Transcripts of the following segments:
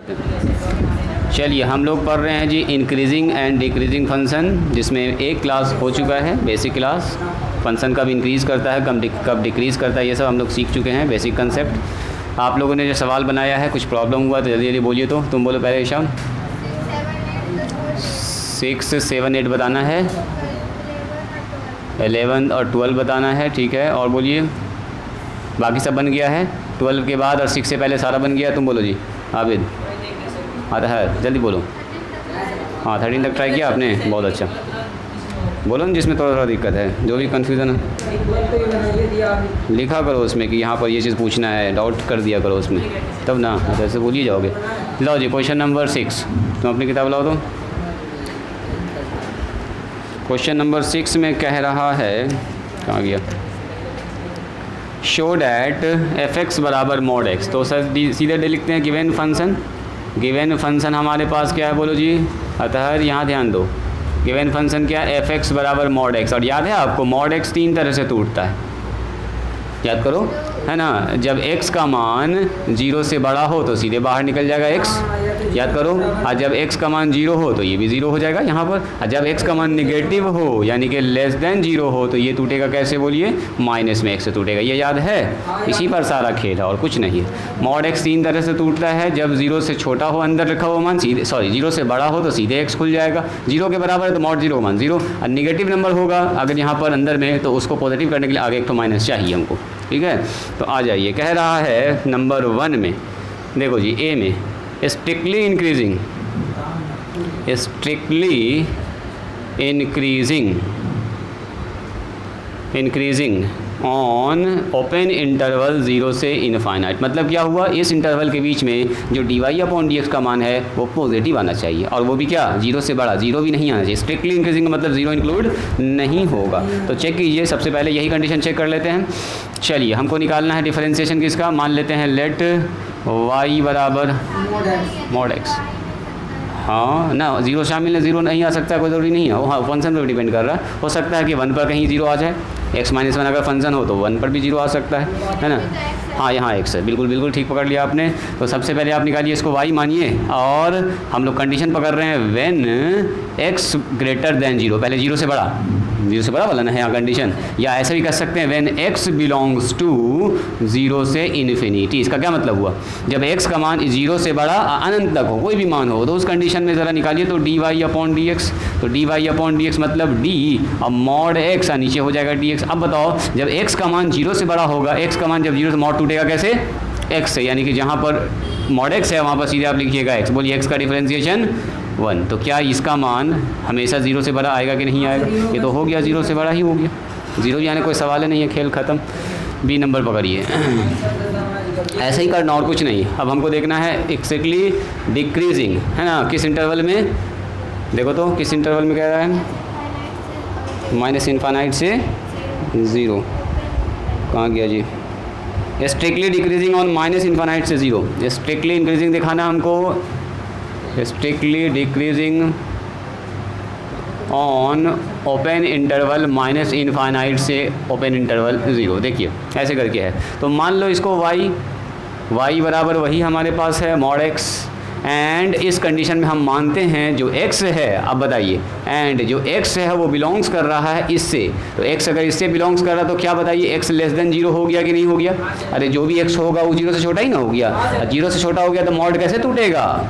चलिए हम लोग पढ़ रहे हैं जी इंक्रीजिंग एंड डिक्रीजिंग फंक्शन, जिसमें एक क्लास हो चुका है बेसिक क्लास। फंक्शन कब इंक्रीज़ करता है कब डिक्रीज़ करता है ये सब हम लोग सीख चुके हैं बेसिक कंसेप्ट। आप लोगों ने जो सवाल बनाया है कुछ प्रॉब्लम हुआ तो जल्दी जल्दी बोलिए। तो तुम बोलो पहले ईशान। 6, 7, 8 बताना है, 11 और 12 बताना है, ठीक है। और बोलिए बाकी सब बन गया है। 12 के बाद और 6 से पहले सारा बन गया। तुम बोलो जी आबिद। आता है जल्दी बोलो। हाँ 13 तक ट्राई किया आपने, बहुत अच्छा। बोलो ना जिसमें थोड़ा दिक्कत है, जो भी कन्फ्यूज़न है लिखा करो उसमें कि यहाँ पर ये चीज़ पूछना है, डाउट कर दिया करो उसमें, तब ना ऐसे भूल ही जाओगे। लाओ जी क्वेश्चन नंबर 6, तुम अपनी किताब लाओ। तो क्वेश्चन नंबर 6 में कह रहा है, कहाँ गया, शो डैट f(x) बराबर mod x। तो सर सीधे दे लिखते हैं गिवन फंक्शन। गिवन फंक्शन हमारे पास क्या है बोलो जी। अतः यहाँ ध्यान दो, गिवन फंक्शन क्या है, f(x) बराबर mod x। और याद है आपको mod x 3 तरह से टूटता है, याद करो है ना। जब x का मान 0 से बड़ा हो तो सीधे बाहर निकल जाएगा x, याद करो। और जब x का मान 0 हो तो ये भी 0 हो जाएगा यहाँ पर। और जब x का मान निगेटिव हो यानी कि लेस देन 0 हो तो ये टूटेगा कैसे बोलिए, माइनस में x से टूटेगा। ये याद है, इसी पर सारा खेल है और कुछ नहीं है। mod x 3 तरह से टूटता है, जब 0 से छोटा हो अंदर रखा हुआ मान सीधे, 0 से बड़ा हो तो सीधे x खुल जाएगा। 0 के बराबर है तो mod 0 का मान 0। और निगेटिव नंबर होगा अगर यहाँ पर अंदर में तो उसको पॉजिटिव करने के लिए आगे एक तो माइनस चाहिए हमको, ठीक है। तो आ जाइए, कह रहा है नंबर 1 में, देखो जी ए में, strictly increasing on open interval 0 से इनफाइनाइट। मतलब क्या हुआ, इस इंटरवल के बीच में जो dy/dx का मान है वो पॉजिटिव आना चाहिए, और वो भी क्या 0 से बड़ा, 0 भी नहीं आना चाहिए। स्ट्रिक्टली इंक्रीजिंग का मतलब 0 इंक्लूड नहीं होगा। तो चेक कीजिए, सबसे पहले यही कंडीशन चेक कर लेते हैं। चलिए हमको निकालना है डिफरेंशिएशन किसका, मान लेते हैं लेट y बराबर mod x। हाँ ना, 0 शामिल है, 0 नहीं आ सकता, कोई ज़रूरी नहीं है, हाँ फंक्शन पर डिपेंड कर रहा है। हो सकता है कि 1 पर कहीं 0 आ जाए, x-1 अगर फंक्शन हो तो 1 पर भी 0 आ सकता है ना। हाँ यहाँ x है, बिल्कुल ठीक पकड़ लिया आपने। तो सबसे पहले आप निकालिए इसको y मानिए, और हम लोग कंडीशन पकड़ रहे हैं व्हेन x ग्रेटर देन 0, पहले 0 से बड़ा वाला ना है यहाँ कंडीशन, या ऐसे भी कर सकते हैं व्हेन x बिलोंग्स टू 0 से इन्फिनिटी। इसका क्या मतलब हुआ, जब x का मान 0 से बड़ा अनंत तक हो, कोई भी मान हो, तो उस कंडीशन में ज़रा निकालिए तो dy/dx। तो dy/dx मतलब d और mod x और नीचे हो जाएगा dx। अब बताओ जब x का मान 0 से बड़ा होगा, x का मान जब 0 से mod टूटेगा कैसे, x से, यानी कि जहाँ पर mod x है वहाँ पर सीधे आप लिखिएगा x। बोलिए x का डिफरेंशिएशन 1। तो क्या इसका मान हमेशा 0 से बड़ा आएगा कि नहीं आएगा, ये तो हो गया 0 से बड़ा ही हो गया, 0 यानी कोई सवाल नहीं है, खेल ख़त्म। बी नंबर पकड़िए, ऐसे ही करना और कुछ नहीं। अब हमको देखना है एक्सैक्टली डिक्रीजिंग, है ना, किस इंटरवल में, देखो तो किस इंटरवल में कह रहा है, -∞ से 0। कहाँ गया जी, स्ट्रिक्टली डिक्रीजिंग ऑन -∞ से 0। स्ट्रिक्टली इंक्रीजिंग दिखाना हमको, strictly decreasing on open interval -∞ से ओपन इंटरवल 0। देखिए ऐसे करके है। तो मान लो इसको y बराबर वही हमारे पास है mod x, एंड इस कंडीशन में हम मानते हैं जो x है, अब बताइए, एंड जो x है वो बिलोंग्स कर रहा है इससे। तो x अगर इससे बिलोंग्स कर रहा है तो क्या बताइए, x लेस देन 0 हो गया कि नहीं हो गया। अरे जो भी x होगा वो 0 से छोटा ही ना हो गया, 0 से छोटा हो गया तो mod कैसे टूटेगा,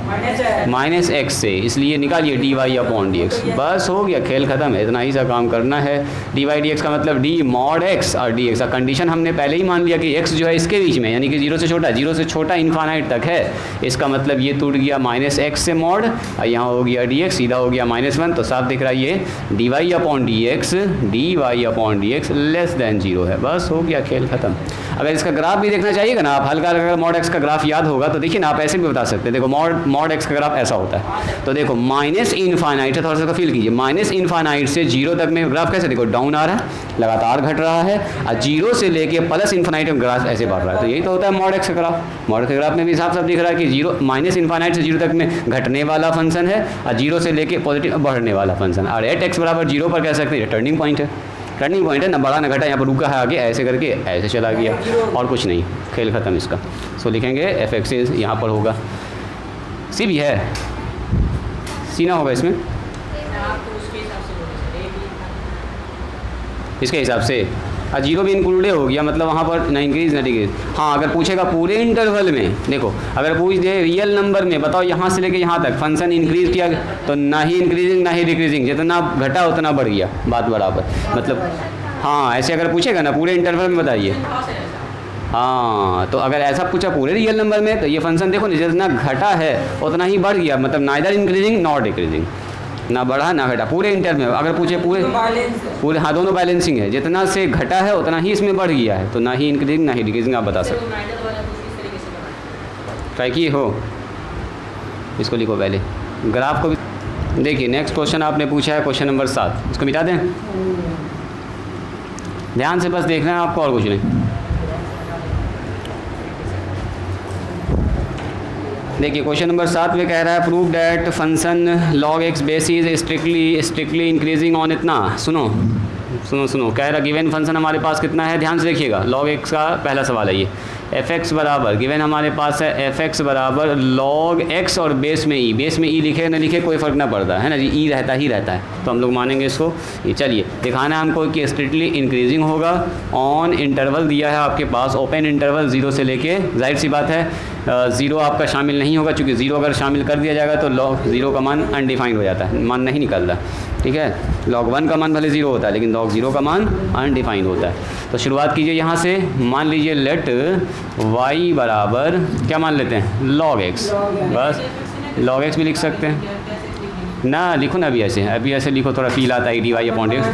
-x से। इसलिए निकालिए dy/dx, बस हो गया, खेल खत्म है, इतना ही सा काम करना है। dy/dx का मतलब d mod x और dx का कंडीशन हमने पहले ही मान लिया कि x जो है इसके बीच में, यानी कि 0 से छोटा इनफाइनाइट तक है। इसका मतलब ये टूट गया -x से mod, और यहाँ हो गया dx, सीधा हो गया -1। तो साफ दिख रहा है ये dy/dx लेस देन 0 है, बस हो गया, खेल खत्म। अगर इसका ग्राफ भी देखना चाहिएगा ना आप, हल्का अगर mod x का ग्राफ याद होगा तो देखिए ना, आप ऐसे भी बता सकते हैं। देखो mod x का ग्राफ ऐसा होता है, तो देखो -∞ से, थोड़ा सा फील कीजिए, -∞ से 0 तक में ग्राफ कैसे, देखो डाउन आ रहा है, लगातार घट रहा है, और 0 से लेके +∞ में ग्राफ ऐसे बढ़ रहा है। तो यही तो होता है mod x का ग्राफ। mod x के ग्राफ में भी साफ दिख रहा है कि -∞ से 0 तक में घटने वाला फंक्शन है, और 0 से लेके पॉजिटिव बढ़ने वाला फंक्शन। और एट x बराबर 0 पर कह सकते हैं टर्निंग पॉइंट है, टर्निंग पॉइंट है ना, बड़ा ना घटा, यहाँ पर रुका है आगे, ऐसे करके ऐसे चला गया, और कुछ नहीं, खेल ख़त्म इसका। सो लिखेंगे f(x) यहाँ पर होगा सी भी है, सी ना होगा इसमें इसके हिसाब से। जीरो भी इंक्लूडेड हो गया, मतलब वहाँ पर ना इंक्रीज ना डिक्रीज। हाँ, अगर पूछेगा पूरे इंटरवल में, देखो अगर पूछ दे रियल नंबर में बताओ यहाँ से लेके यहाँ तक फंक्शन इंक्रीज किया तो ना ही इंक्रीजिंग ना ही डिक्रीजिंग, जितना घटा उतना बढ़ गया, बात बराबर। मतलब हाँ, ऐसे अगर पूछेगा ना पूरे इंटरवल में बताइए, हाँ तो अगर ऐसा पूछा पूरे रियल नंबर में तो ये फंक्शन देखो जितना घटा है उतना ही बढ़ गया, मतलब नाइदर इंक्रीजिंग नॉट डिक्रीजिंग, ना बढ़ा ना घटा पूरे इंटर में। अगर पूछे पूरे हाँ दोनों बैलेंसिंग है, जितना से घटा है उतना ही इसमें बढ़ गया है, तो ना ही इंक्रीजिंग ना ही डिक्रीजिंग आप बता सकते। ट्राई किए हो, इसको लिखो पहले, ग्राफ को भी देखिए। नेक्स्ट क्वेश्चन आपने पूछा है क्वेश्चन नंबर 7, इसको मिटा दें, ध्यान से बस देखना है आपको और कुछ नहीं। देखिए क्वेश्चन नंबर 7 में कह रहा है prove that function log x base is strictly increasing on इतना। सुनो कह रहा गिवन फंक्शन हमारे पास कितना है, ध्यान से देखिएगा, लॉग एक्स का पहला सवाल है ये। एफ एक्स बराबर गिवन हमारे पास है एफ एक्स बराबर लॉग एक्स और बेस में ई, बेस में ई लिखे ना लिखे कोई फ़र्क ना पड़ता है ना जी, ई रहता ही रहता है, तो हम लोग मानेंगे इसको। ये चलिए दिखाना है हमको कि स्ट्रिक्टली इंक्रीजिंग होगा ऑन इंटरवल दिया है आपके पास, ओपन इंटरवल 0 से लेके, जाहिर सी बात है 0 आपका शामिल नहीं होगा, क्योंकि 0 अगर शामिल कर दिया जाएगा तो लॉग 0 का मान अनडिफाइंड हो जाता है, मान नहीं निकलता, ठीक है। लॉग 1 का मान भले 0 होता है लेकिन लॉग 0 का मान अनडिफाइंड होता है। तो शुरुआत कीजिए यहाँ से, मान लीजिए लेट y बराबर क्या मान लेते हैं, लॉग एक्स, बस लॉग एक्स भी लिख सकते हैं ना, लिखो ना अभी ऐसे लिखो, थोड़ा फील आता है डी वाई अपॉन एक्स,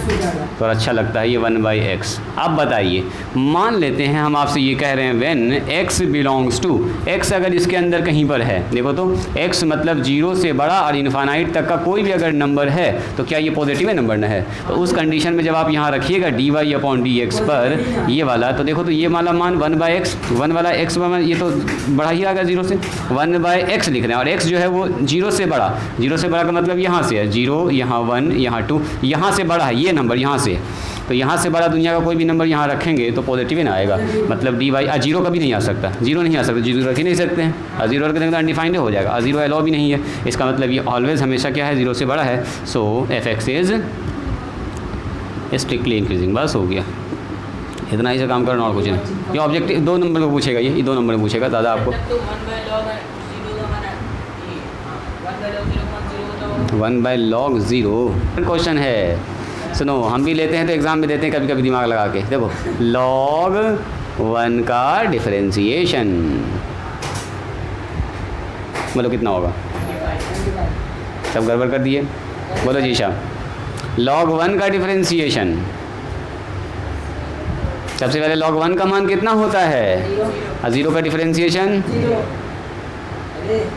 थोड़ा अच्छा लगता है ये 1/x। अब बताइए, मान लेते हैं हम आपसे ये कह रहे हैं when x belongs to, x अगर इसके अंदर कहीं पर है, देखो तो x मतलब 0 से बड़ा और इन्फानाइट तक का कोई भी अगर नंबर है तो क्या ये पॉजिटिव नंबर न है, तो उस कंडीशन में जब आप यहाँ रखिएगा D Y upon D X पर ये वाला, तो देखो तो ये वाला मान 1/x, 1 वाला x ये तो बढ़ा ही आएगा 0 से, 1/x लिख रहे हैं, और x जो है वो 0 से बड़ा, 0 से बड़ा का मतलब यहाँ से है 0, यहाँ 1, यहाँ 2, यहाँ से बड़ा है ये नंबर, यहाँ से, तो यहाँ से बड़ा दुनिया का कोई भी नंबर यहाँ रखेंगे तो पॉजिटिव ही ना आएगा, मतलब डी वाई 0 कभी नहीं आ सकता, 0 नहीं आ सकता, 0 रख ही नहीं सकते हैं, 0 रख देंगे तो अनडिफाइंड हो जाएगा, 0 अलाउ भी नहीं है, इसका मतलब ये ऑलवेज हमेशा क्या है 0 से बड़ा है। So F X is strictly increasing, बस हो गया, इतना ही से काम करना और कुछ नहीं। ये ऑब्जेक्टिव 2 नंबर को पूछेगा, ये 2 नंबर में पूछेगा ज़्यादा आपको। 1/log0 क्वेश्चन है, सुनो हम भी लेते हैं तो एग्ज़ाम में देते हैं कभी कभी दिमाग लगा के, देखो log 1 का डिफरेंशिएशन बोलो कितना होगा, सब गड़बड़ कर दिए, बोलो जी साहब। log 1 का डिफरेंशिएशन, सबसे पहले log 1 का मान कितना होता है, 0 का डिफरेंशिएशन,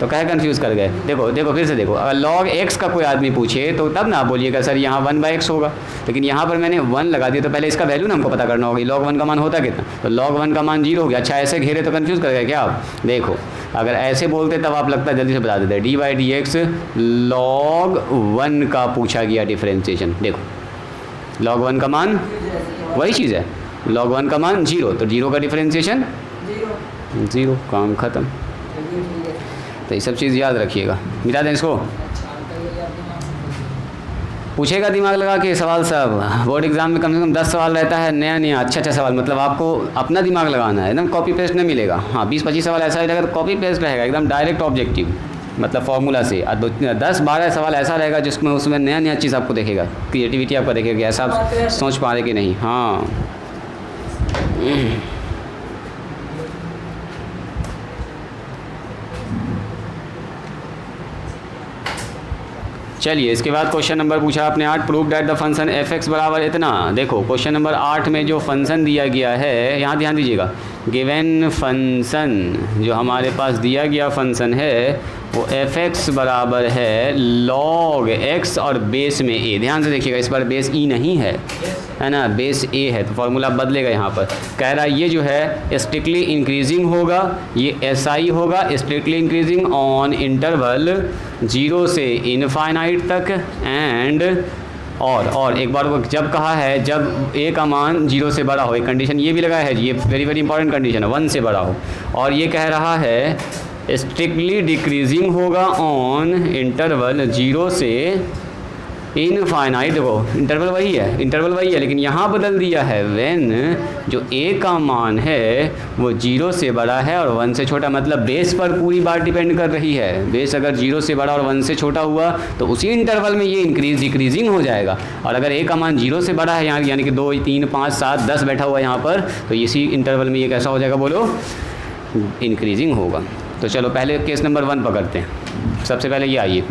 तो कहे कंफ्यूज कर गए। देखो फिर से देखो, अगर log x का कोई आदमी पूछे तो तब ना आप बोलिएगा सर यहाँ 1/x होगा, लेकिन यहाँ पर मैंने 1 लगा दिया तो पहले इसका वैल्यू ना हमको पता करना होगा, log 1 का मान होता कितना, तो log 1 का मान 0 हो गया। अच्छा ऐसे घेरे तो कंफ्यूज कर गए क्या आप, देखो अगर ऐसे बोलते तब आप लगता है जल्दी से बता देते, dy/dx log 1 का पूछा गया डिफरेंशिएशन, देखो log 1 का मान वही चीज़ है, log 1 का मान 0, तो 0 का डिफरेंशिएशन 0, काम ख़त्म। तो ये सब चीज़ याद रखिएगा, मिटा दें इसको, पूछेगा दिमाग लगा के सवाल सब, बोर्ड एग्जाम में कम से कम 10 सवाल रहता है, नया अच्छा सवाल, मतलब आपको अपना दिमाग लगाना है, एकदम कॉपी पेस्ट नहीं मिलेगा। हाँ 20-25 सवाल ऐसा रहेगा तो कॉपी पेस्ट रहेगा, एकदम डायरेक्ट ऑब्जेक्टिव, मतलब फॉर्मूला से, और 10-12 सवाल ऐसा रहेगा जिसमें उसमें नया चीज़ आपको देखेगा, क्रिएटिविटी आपका देखेगा, ऐसा आप सोच पा रहे कि नहीं। हाँ चलिए, इसके बाद क्वेश्चन नंबर पूछा आपने 8, prove that the function F x बराबर इतना। देखो क्वेश्चन नंबर 8 में जो फंक्शन दिया गया है, यहाँ ध्यान दीजिएगा, गिवन फंक्शन जो हमारे पास दिया गया फंक्शन है वो एफ एक्स बराबर है लॉग एक्स और बेस में ए, ध्यान से देखिएगा इस पर बेस ई नहीं है ना, बेस ए है, तो फार्मूला बदलेगा। यहाँ पर कह रहा है ये जो है स्ट्रिक्टली इंक्रीजिंग होगा, ये एस आई होगा, स्ट्रिक्टली इंक्रीजिंग ऑन इंटरवल 0 से इनफाइनाइट तक, एंड और एक बार वो जब कहा है जब ए का मान 0 से बड़ा हो, एक कंडीशन ये भी लगा है, ये वेरी इंपॉर्टेंट कंडीशन है, 1 से बड़ा हो, और ये कह रहा है स्ट्रिक्टली डिक्रीजिंग होगा ऑन इंटरवल 0 से इनफाइनाइट। देखो इंटरवल वही है लेकिन यहाँ बदल दिया है। व्हेन जो a का मान है वो 0 से बड़ा है और 1 से छोटा, मतलब बेस पर पूरी बात डिपेंड कर रही है। बेस अगर 0 से बड़ा और 1 से छोटा हुआ तो उसी इंटरवल में ये डिक्रीजिंग हो जाएगा। और अगर a का मान 0 से बड़ा है यहाँ, यानी कि 2, 3, 5, 7, 10 बैठा हुआ है यहाँ पर, तो इसी इंटरवल में ये कैसा हो जाएगा बोलो, इंक्रीजिंग होगा। तो चलो पहले केस नंबर 1 पकड़ते हैं। सबसे पहले ये आइए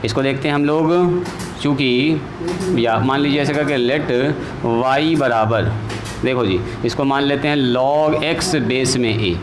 इसको देखते हैं हम लोग। चूँकि या मान लीजिए ऐसे करके लेट y बराबर, देखो जी इसको मान लेते हैं log x बेस में a।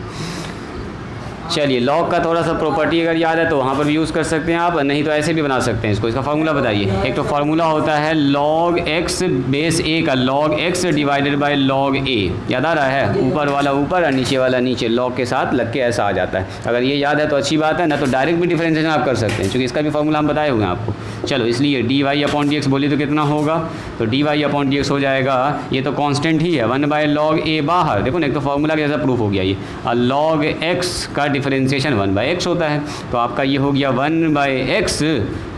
चलिए लॉग का थोड़ा सा प्रॉपर्टी अगर याद है तो वहाँ पर भी यूज़ कर सकते हैं आप, नहीं तो ऐसे भी बना सकते हैं इसको। इसका फार्मूला बताइए। एक तो फार्मूला होता है log x बेस a का log x divided by log a। याद आ रहा है? ऊपर वाला ऊपर और नीचे वाला नीचे, लॉग के साथ लग के ऐसा आ जाता है। अगर ये याद है तो अच्छी बात है, ना तो डायरेक्ट भी डिफरेंशिएशन आप कर सकते हैं, क्योंकि इसका भी फार्मूला हम बताए हुए हैं आपको। चलो इसलिए dy/dx बोलिए तो कितना होगा, तो dy/dx हो जाएगा, ये तो कांस्टेंट ही है, 1/log a बाहर। देखो ना एक तो फार्मूला के जैसा प्रूफ हो गया ये। और log x का डिफरेंशिएशन 1/x होता है, तो आपका ये हो गया 1/x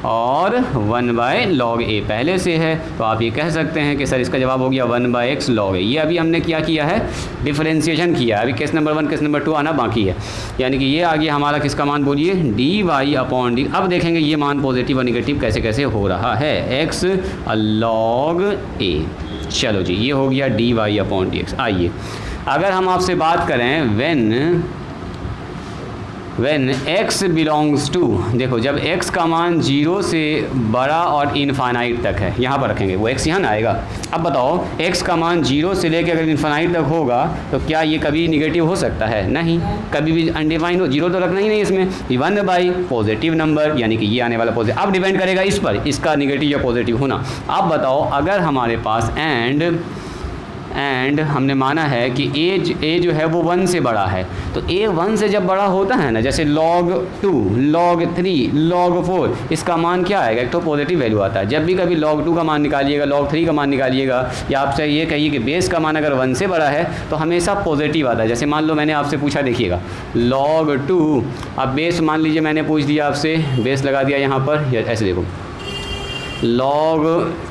और 1/log a पहले से है, तो आप ये कह सकते हैं कि सर इसका जवाब हो गया 1/x log a। ये अभी हमने क्या किया है, डिफरेंशिएशन किया है। अभी केस नंबर 1 केस नंबर 2 आना बाकी है, यानी कि ये आ गया हमारा किसका मान बोलिए, dy/d। अब देखेंगे ये मान पॉजिटिव और निगेटिव कैसे कैसे हो रहा है, x log a। चलो जी ये हो गया dy/dx। आइए अगर हम आपसे बात करें when x बिलोंग्स टू, देखो जब x का मान 0 से बड़ा और इनफाइनाइट तक है, यहाँ पर रखेंगे वो x यहाँ ना आएगा। अब बताओ x का मान 0 से लेकर अगर इनफाइनाइट तक होगा तो क्या ये कभी निगेटिव हो सकता है? नहीं, कभी भी अनडिफाइंड हो, 0 तो रखना ही नहीं इसमें। 1/ पॉजिटिव नंबर, यानी कि ये आने वाला पॉजिटिव। अब डिपेंड करेगा इस पर, इसका निगेटिव या पॉजिटिव होना। अब बताओ अगर हमारे पास एंड हमने माना है कि a जो है वो 1 से बड़ा है, तो a 1 से जब बड़ा होता है ना, जैसे log 2, log 3, log 4, इसका मान क्या आएगा, एक तो पॉजिटिव वैल्यू आता है। जब भी कभी log 2 का मान निकालिएगा, log 3 का मान निकालिएगा, या आपसे ये कहिए कि बेस का मान अगर 1 से बड़ा है तो हमेशा पॉजिटिव आता है। जैसे मान लो मैंने आपसे पूछा, देखिएगा log 2, अब बेस मान लीजिए मैंने पूछ दिया आपसे, बेस लगा दिया यहाँ पर, ऐसे देखो log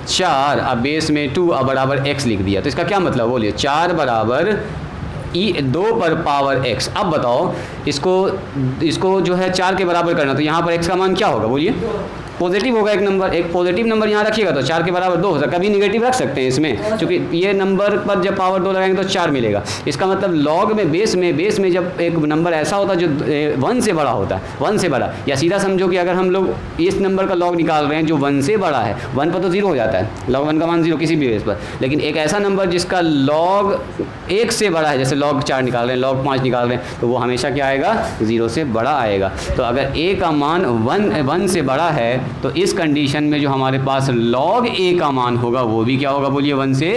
4, अब बेस में 2 अब बराबर x लिख दिया, तो इसका क्या मतलब बोलिए, 4 बराबर 2 पर पावर x। अब बताओ इसको जो है 4 के बराबर करना, तो यहाँ पर x का मान क्या होगा बोलिए, पॉजिटिव होगा। एक नंबर, एक पॉजिटिव नंबर यहाँ रखिएगा तो 4 के बराबर 2 हो सकता है। कभी निगेटिव रख सकते हैं इसमें, क्योंकि ये नंबर पर जब पावर 2 लगाएंगे तो 4 मिलेगा। इसका मतलब लॉग में बेस में जब एक नंबर ऐसा होता है जो 1 से बड़ा होता है, 1 से बड़ा, या सीधा समझो कि अगर हम लोग इस नंबर का लॉग निकाल रहे हैं जो 1 से बड़ा है, 1 पर तो 0 हो जाता है, log 1 का मान 0 किसी भी बेस पर, लेकिन एक ऐसा नंबर जिसका लॉग 1 से बड़ा है, जैसे log 4 निकाल रहे हैं, log 5 निकाल रहे हैं, तो वो हमेशा क्या आएगा, 0 से बड़ा आएगा। तो अगर a का मान 1 से बड़ा है तो इस कंडीशन में जो हमारे पास log a का मान होगा वो भी क्या होगा बोलिए, 1 से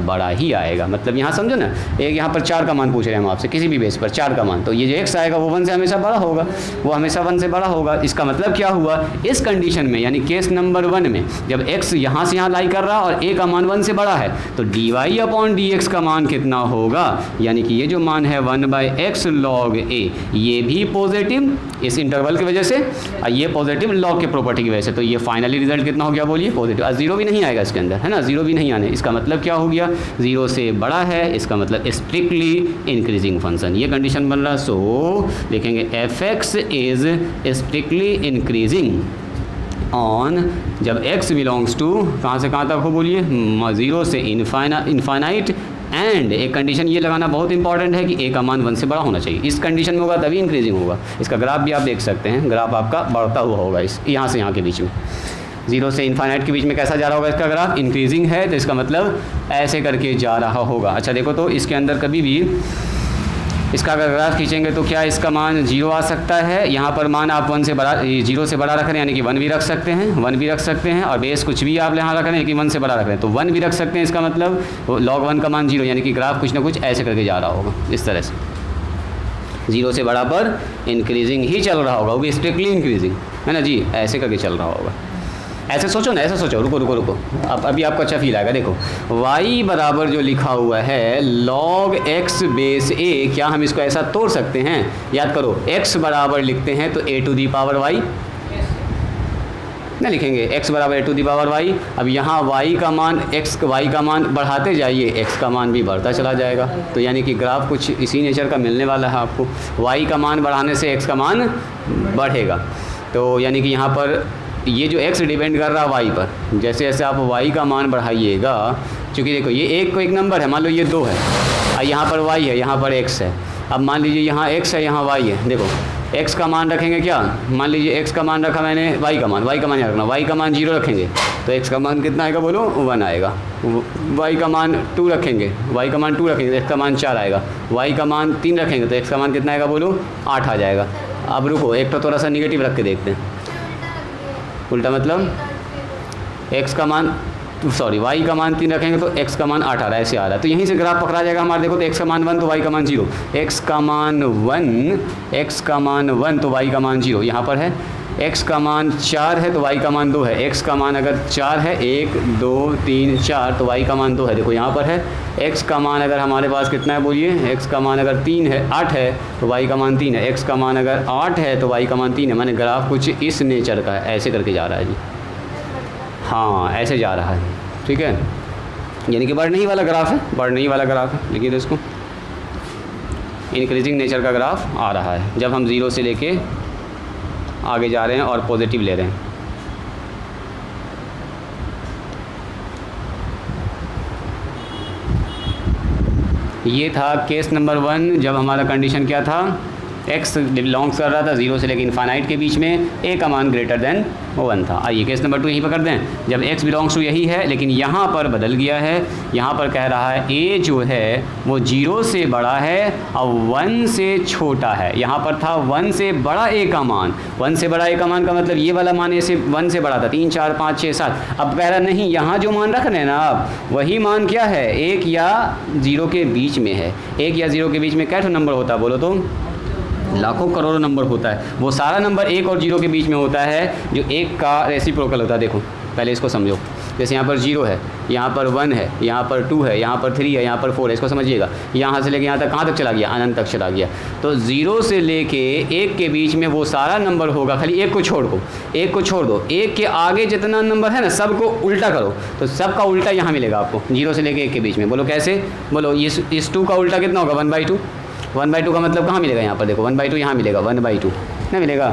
बड़ा ही आएगा। मतलब यहाँ समझो ना, एक यहाँ पर 4 का मान पूछ रहे हैं हम आपसे, किसी भी बेस पर 4 का मान, तो ये जो x आएगा वो 1 से हमेशा बड़ा होगा, वो हमेशा 1 से बड़ा होगा। इसका मतलब क्या हुआ, इस कंडीशन में यानी केस नंबर 1 में जब x यहाँ से यहाँ लाई कर रहा और a का मान 1 से बड़ा है, तो dy/dx का मान कितना होगा, यानी कि ये जो मान है 1/x log a, ये भी पॉजिटिव इस इंटरवल की वजह से और ये पॉजिटिव लॉग के प्रॉपर्टी की वजह से, तो ये फाइनली रिजल्ट कितना हो गया बोलिए, पॉजिटिव। और 0 भी नहीं आएगा इसके अंदर, है ना, 0 भी नहीं आने। इसका मतलब क्या हो गया, 0 से बड़ा है, इसका मतलब स्ट्रिक्टली इंक्रीजिंग फंक्शन, ये कंडीशन बन रहा। सो लिखेंगे fx is strictly increasing on, जब x बिलोंग्स टू कहाँ से कहाँ तक हो बोलिए, 0 से इनफाइनाइट। एंड एक कंडीशन ये लगाना बहुत इंपॉर्टेंट है कि a का मान 1 से बड़ा होना चाहिए। इस कंडीशन में होगा तभी इंक्रीजिंग होगा। इसका ग्राफ भी आप देख सकते हैं, ग्राफ आपका बढ़ता हुआ होगा इस यहाँ से यहाँ के बीच में, 0 से इनफाइनाइट के बीच में कैसा जा रहा होगा इसका ग्राफ, इंक्रीजिंग है, तो इसका मतलब ऐसे करके जा रहा होगा। अच्छा देखो तो इसके अंदर कभी भी इसका अगर ग्राफ खींचेंगे तो क्या इसका मान 0 आ सकता है, यहाँ पर मान आप 1 से बड़ा 0 से बड़ा रख रहे हैं, यानी कि 1 भी रख सकते हैं, 1 भी रख सकते हैं, और बेस कुछ भी आप यहाँ रख रहे हैं कि 1 से बड़ा रख रहे हैं तो 1 भी रख सकते हैं। इसका मतलब log 1 का मान 0, यानी कि ग्राफ कुछ ना कुछ ऐसे करके जा रहा होगा, इस तरह से 0 से बड़ा पर इंक्रीजिंग ही चल रहा होगा, वो भी स्ट्रिक्टली इंक्रीजिंग, है ना जी, ऐसे करके चल रहा होगा। ऐसे सोचो ना, ऐसे सोचो, रुको रुको रुको, अब अभी आपको अच्छा फील आएगा। देखो y बराबर जो लिखा हुआ है log x बेस a, क्या हम इसको ऐसा तोड़ सकते हैं? याद करो, x बराबर लिखते हैं तो a to the power y ना लिखेंगे, x बराबर a to the power y। अब यहाँ y का मान y का मान बढ़ाते जाइए, x का मान भी बढ़ता चला जाएगा। तो यानी कि ग्राफ कुछ इसी नेचर का मिलने वाला है आपको। y का मान बढ़ाने से x का मान बढ़ेगा। तो यानी कि यहाँ पर ये जो x डिपेंड कर रहा है y पर, जैसे जैसे आप y का मान बढ़ाइएगा, क्योंकि देखो ये एक नंबर है, मान लो ये 2 है, और यहाँ पर y है, यहाँ पर x है। अब मान लीजिए यहाँ x है, यहाँ y है। देखो x का मान रखेंगे क्या, मान लीजिए x का मान रखा मैंने, y का मान याद रखना, y का मान 0 रखेंगे तो x का मान कितना आएगा बोलो, 1 आएगा। y का मान 2 रखेंगे, y का मान 2 रखेंगे तो x का मान 4 आएगा। y का मान 3 रखेंगे तो x का मान कितना आएगा बोलो, 8 आ जाएगा। अब रुको, एक तो थोड़ा सा निगेटिव रख के देखते हैं। उल्टा मतलब x का मान y का मान 3 रखेंगे तो x का मान 8 आ रहा है, ऐसे आ रहा है। तो यहीं से ग्राफ पकड़ा जाएगा हमारे। देखो तो x का मान 1 तो y का मान 0, x का मान 1 तो y का मान 0 यहाँ पर है। x का मान 4 है तो y का मान 2 है। x का मान अगर 4 है, 1 2 3 4 तो y का मान 2 है, देखो यहाँ पर है। x का मान अगर हमारे पास कितना है बोलिए, x का मान अगर 3 है, 8 है तो y का मान 3 है। x का मान अगर 8 है तो y का मान 3 है। माने ग्राफ कुछ इस नेचर का है, ऐसे करके जा रहा है जी। हाँ ऐसे जा रहा है, ठीक है, यानी कि बढ़ने ही वाला ग्राफ है, बढ़ने ही वाला ग्राफ है। लिखिए इसको, इंक्रीजिंग नेचर का ग्राफ आ रहा है जब हम 0 से लेके आगे जा रहे हैं और पॉजिटिव ले रहे हैं। ये था केस नंबर 1, जब हमारा कंडीशन क्या था, x बिलोंग्स कर रहा था 0 से लेकर इनफाइनाइट के बीच में, a का मान ग्रेटर देन 1 था। आइए केस नंबर 2 यहीं पर कर दें, जब x बिलोंग्स टू यही है, लेकिन यहाँ पर बदल गया है। यहाँ पर कह रहा है a जो है वो 0 से बड़ा है और 1 से छोटा है। यहाँ पर था 1 से बड़ा a का मान, 1 से बड़ा a का मान का मतलब ये वाला मान a से 1 से बड़ा था, 3 4 5 6 7। अब कह रहा नहीं, यहाँ जो मान रख रहे हैं ना आप, वही मान क्या है, 1 या 0 के बीच में है। 1 या 0 के बीच में क्या नंबर होता है बोलो तो, लाखों करोड़ों नंबर होता है। वो सारा नंबर 1 और 0 के बीच में होता है जो 1 का रेसिप्रोकल होता है। देखो पहले इसको समझो, जैसे यहाँ पर 0 है, यहाँ पर 1 है, यहाँ पर 2 है, यहाँ पर 3 है, यहाँ पर 4 है। इसको समझिए, यहाँ से लेके यहाँ तक कहाँ तक चला गया, अनंत तक चला गया। तो 0 से लेके 1 के बीच में वो सारा नंबर होगा, खाली 1 को छोड़ दो, 1 को छोड़ दो। 1 के आगे जितना नंबर है ना, सबको उल्टा करो तो सबका उल्टा यहाँ मिलेगा आपको, 0 से लेके 1 के बीच में। बोलो कैसे, बोलो इस 2 का उल्टा कितना होगा, 1/2। 1/2 का मतलब कहाँ मिलेगा, यहाँ पर देखो 1/2 यहाँ मिलेगा, 1/2 नहीं मिलेगा।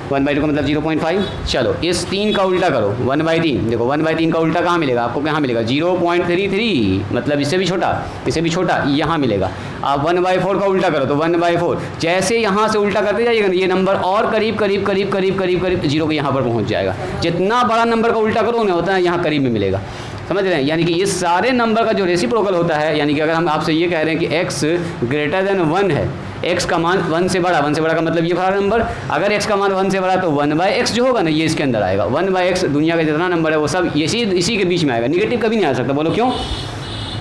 1/2 का मतलब 0.5। चलो इस 3 का उल्टा करो, 1/3। देखो 1/3 का उल्टा कहाँ मिलेगा आपको, कहाँ मिलेगा, 0.33, मतलब इससे भी छोटा, इससे भी छोटा यहाँ मिलेगा। आप 1/4 का उल्टा करो तो 1/4। जैसे यहाँ से उल्टा करते जाइएगा ये नंबर और करीब करीब करीब करीब करीब करीब 0 के यहाँ पर पहुँच जाएगा। जितना बड़ा नंबर का उल्टा करो ना, उतना यहाँ करीब में मिलेगा। समझ रहे हैं, यानी कि ये सारे नंबर का जो रेसिप्रोकल होता है, यानी कि अगर हम आपसे ये कह रहे हैं कि x ग्रेटर देन 1 है, x का मान 1 से बड़ा, 1 से बड़ा का मतलब ये बड़ा नंबर, अगर x का मान 1 से बड़ा तो 1/x जो होगा ना, ये इसके अंदर आएगा। 1/x दुनिया का जितना नंबर है वो सब इसी के बीच में आएगा। निगेटिव कभी नहीं आ सकता, बोलो क्यों,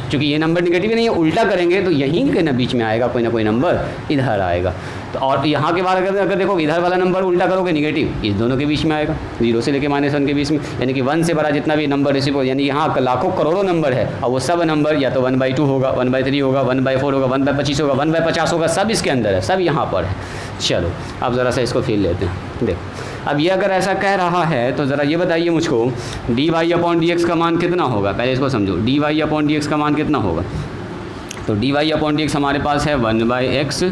क्योंकि ये नंबर निगेटिव नहीं है। उल्टा करेंगे तो यहीं के ना बीच में आएगा, कोई ना कोई नंबर इधर आएगा। तो और यहाँ के बाद अगर देखो इधर वाला नंबर उल्टा करोगे निगेटिव, इस दोनों के बीच में आएगा, 0 से लेके -1 के बीच में। यानी कि 1 से बड़ा जितना भी नंबर रेसिप्रोकल, यानी यहाँ लाखों करोड़ों नंबर है और वो सब नंबर या तो 1/2 होगा, 1/3 होगा, 1/4 होगा, 1/25 होगा, 1/50 होगा, सब इसके अंदर है, सब यहाँ पर है। चलो अब ज़रा सा इसको फील लेते हैं। देखो अब ये अगर ऐसा कह रहा है तो ज़रा ये बताइए मुझको, dy/dx का मान कितना होगा, पहले इसको समझो। dy/dx का मान कितना होगा, तो dy/dx हमारे पास है 1/x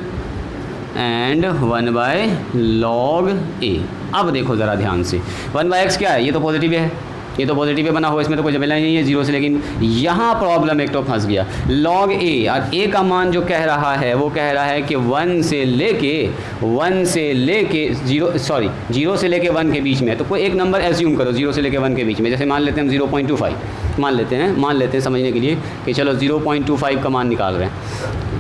एंड 1/log a। अब देखो ज़रा ध्यान से, 1/x क्या है, ये तो पॉजिटिव है, ये तो पॉजिटिव है बना हुआ, इसमें तो कोई झमेला नहीं है 0 से। लेकिन यहाँ प्रॉब्लम एक तो फंस गया, log a, और a का मान जो कह रहा है वो कह रहा है कि 0 से लेके 1 के बीच में। तो कोई एक नंबर एज्यूम करो 0 से लेके 1 के बीच में, जैसे मान लेते हैं हम 0.25 मान लेते हैं समझने के लिए कि चलो 0.25 का मान निकाल रहे हैं,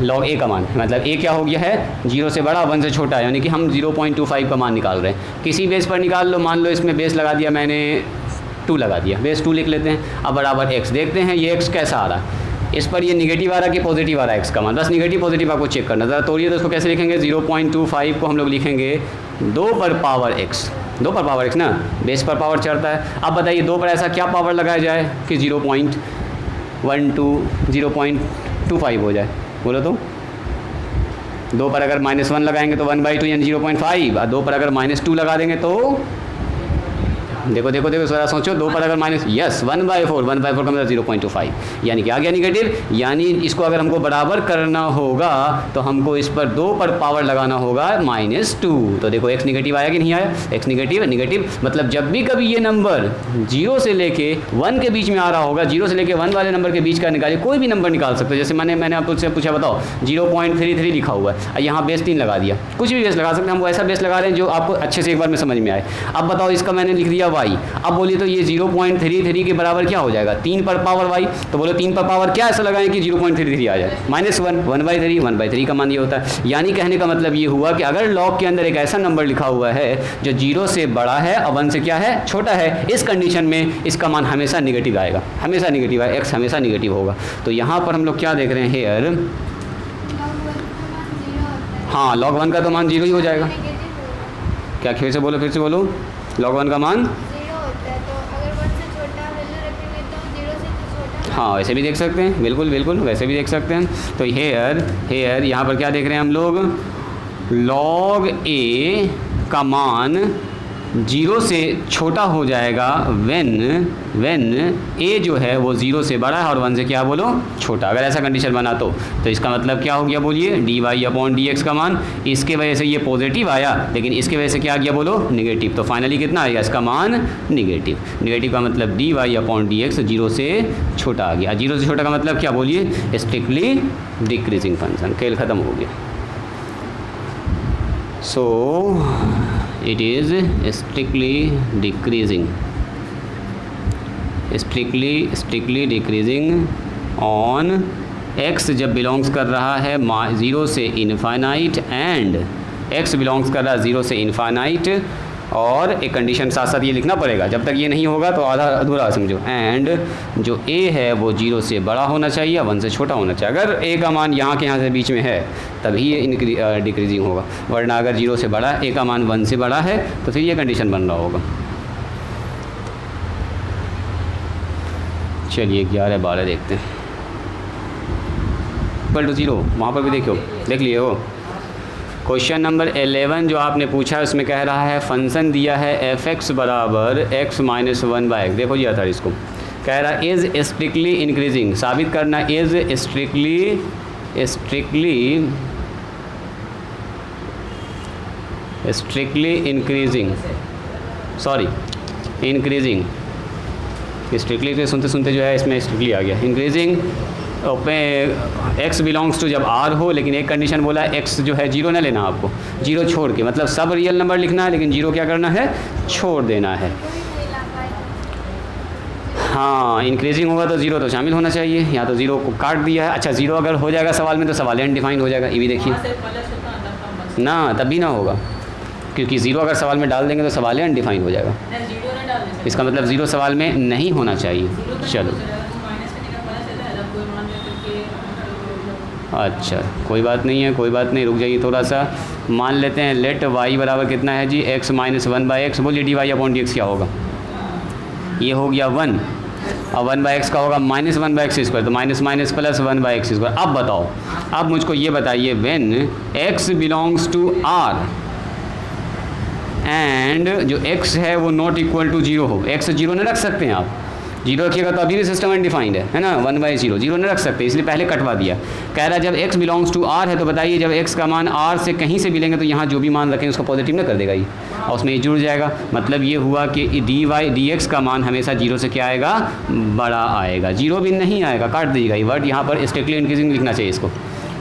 log a का मान, मतलब a क्या हो गया है, 0 से बड़ा 1 से छोटा है, यानी कि हम 0.25 का मान निकाल रहे हैं। किसी बेस पर निकाल लो, मान लो इसमें बेस लगा दिया मैंने 2 लगा दिया, बेस 2 लिख लेते हैं। अब बराबर x, देखते हैं ये x कैसा आ रहा है। इस पर ये निगेटिव आ रहा है कि पॉजिटिव आ रहा है एक्स का मान, बस निगेटिव पॉजिटिव आपको चेक करना। ज़रा तोड़िए तो इसको कैसे लिखेंगे, 0.25 को हम लोग लिखेंगे 2 पर पावर एक्स, 2 पर पावर एक्स ना, बेस पर पावर चढ़ता है। अब बताइए 2 पर ऐसा क्या पावर लगाया जाए कि 0.25 हो जाए, बोलो तो। 2 पर अगर -1 लगाएंगे तो 1/2 यानी 0.5, और 2 पर अगर -2 लगा देंगे तो देखो देखो देखो ज़रा सोचो, 2 पर अगर यस 1/4 का मतलब 0.25, यानी कि आ गया निगेटिव। यानी इसको अगर हमको बराबर करना होगा तो हमको इस पर 2 पर पावर लगाना होगा -2। तो देखो x निगेटिव आया कि नहीं आया, x निगेटिव मतलब जब भी कभी ये नंबर 0 से लेके 1 के बीच में आ रहा होगा, 0 से लेके 1 वाले नंबर के बीच का निकालिए, कोई भी नंबर निकाल सकते हो। जैसे मैंने आपसे पूछा, बताओ 0.33 लिखा हुआ है, यहाँ बेस 3 लगा दिया, कुछ भी बेस लगा सकते हैं, हम वैसा बेस लगा रहे हैं जो आपको अच्छे से एक बार में समझ में आए। अब बताओ इसका मैंने लिख दिया y, अब बोलिए तो ये 0.33 के बराबर क्या हो जाएगा, 3 पर पावर y। तो बोलो 3 पर पावर क्या ऐसा लगाएं कि 0.33 आ जाए, -1, 1/3 का मान ये होता है। यानी कहने का मतलब ये हुआ कि अगर लॉग के अंदर एक ऐसा नंबर लिखा हुआ है जो 0 से बड़ा है और 1 से क्या है, छोटा है, इस कंडीशन में इसका मान हमेशा निगेटिव आएगा, हमेशा निगेटिव आएगा, x हमेशा निगेटिव होगा। तो यहाँ पर हम लोग क्या देख रहे हैं हेयर, हाँ log 1 का तो मान 0 ही हो जाएगा। क्या फिर से बोलो log 1 का मान 0 होता है, तो अगर 1 से छोटा वैल्यू रखेंगे तो 0 से तो छोटा। हाँ वैसे भी देख सकते हैं, बिल्कुल वैसे भी देख सकते हैं। तो हेयर यहाँ पर क्या देख रहे हैं हम लोग, log a का मान 0 से छोटा हो जाएगा व्हेन a जो है वो 0 से बड़ा है और 1 से क्या बोलो, छोटा। अगर ऐसा कंडीशन बना तो इसका मतलब क्या हो गया, बोलिए dy/dx का मान, इसके वजह से ये पॉजिटिव आया लेकिन इसके वजह से क्या आ गया, बोलो निगेटिव। तो फाइनली कितना आएगा, इसका मान निगेटिव का मतलब dy/dx 0 से छोटा आ गया। 0 से छोटा का मतलब क्या, बोलिए स्ट्रिक्टली डिक्रीजिंग फंक्शन। खेल ख़त्म हो गया। So it is strictly decreasing on x जब बिलोंग्स कर रहा है 0 से इनफाइनाइट, एंड x बिलोंग्स कर रहा है 0 से इनफाइनाइट, और एक कंडीशन साथ साथ ये लिखना पड़ेगा, जब तक ये नहीं होगा तो आधा अधूरा समझो। एंड जो a है वो 0 से बड़ा होना चाहिए, 1 से छोटा होना चाहिए। अगर a का मान यहाँ के यहाँ से बीच में है तभी ये डिक्रीजिंग होगा, वरना अगर 0 से बड़ा a का मान 1 से बड़ा है तो फिर ये कंडीशन बन रहा होगा। चलिए 11-12 देखते हैं। =0 वहाँ पर भी देख लिए हो। क्वेश्चन नंबर 11 जो आपने पूछा है उसमें कह रहा है फंक्शन दिया है f(x) बराबर x - 1/x। देखो जी आता है, इसको कह रहा है इज़ स्ट्रिक्टली इंक्रीजिंग, साबित करना is strictly increasing, increasing strictly के सुनते सुनते जो है इसमें स्ट्रिक्टली आ गया। इंक्रीजिंग x बिलोंग्स टू जब r हो, लेकिन एक कंडीशन बोला x जो है 0 ना लेना आपको, 0 छोड़ के, मतलब सब रियल नंबर लिखना है लेकिन 0 क्या करना है, छोड़ देना है। हाँ इंक्रीजिंग होगा तो 0 तो शामिल होना चाहिए, यहाँ तो 0 को काट दिया है। अच्छा 0 अगर हो जाएगा सवाल में तो सवाल अनडिफाइंड हो जाएगा, ये भी देखिए ना, तब भी ना होगा क्योंकि 0 अगर सवाल में डाल देंगे तो सवाल अनडिफाइंड हो जाएगा। इसका मतलब 0 सवाल में नहीं होना चाहिए। चलो अच्छा कोई बात नहीं, रुक जाइए थोड़ा सा। मान लेते हैं लेट y बराबर कितना है जी, x - 1/x। बोलिए dy/dx क्या होगा, ये हो गया 1 और 1/x का होगा -1/x², तो माइनस प्लस 1/x²। अब बताओ, अब मुझको ये बताइए when x belongs to r and जो x है वो नॉट इक्वल टू 0 हो, x 0 नहीं रख सकते हैं आप, 0 रखिएगा तो अभी भी सिस्टम अनडिफाइंड है ना, 1/0 0 नहीं रख सकते, इसलिए पहले कटवा दिया। कह रहा है जब x बिलोंग्स टू r है तो बताइए जब x का मान r से कहीं से भी लेंगे तो यहाँ जो भी मान रखें उसको पॉजिटिव ना कर देगा ये, और उसमें ये जुड़ जाएगा। मतलब ये हुआ कि dy/dx का मान हमेशा 0 से क्या आएगा, बड़ा आएगा, 0 भी नहीं आएगा, काट दीजिएगा ये वर्ड। यहाँ पर स्ट्रिक्टली इंक्रीजिंग लिखना चाहिए,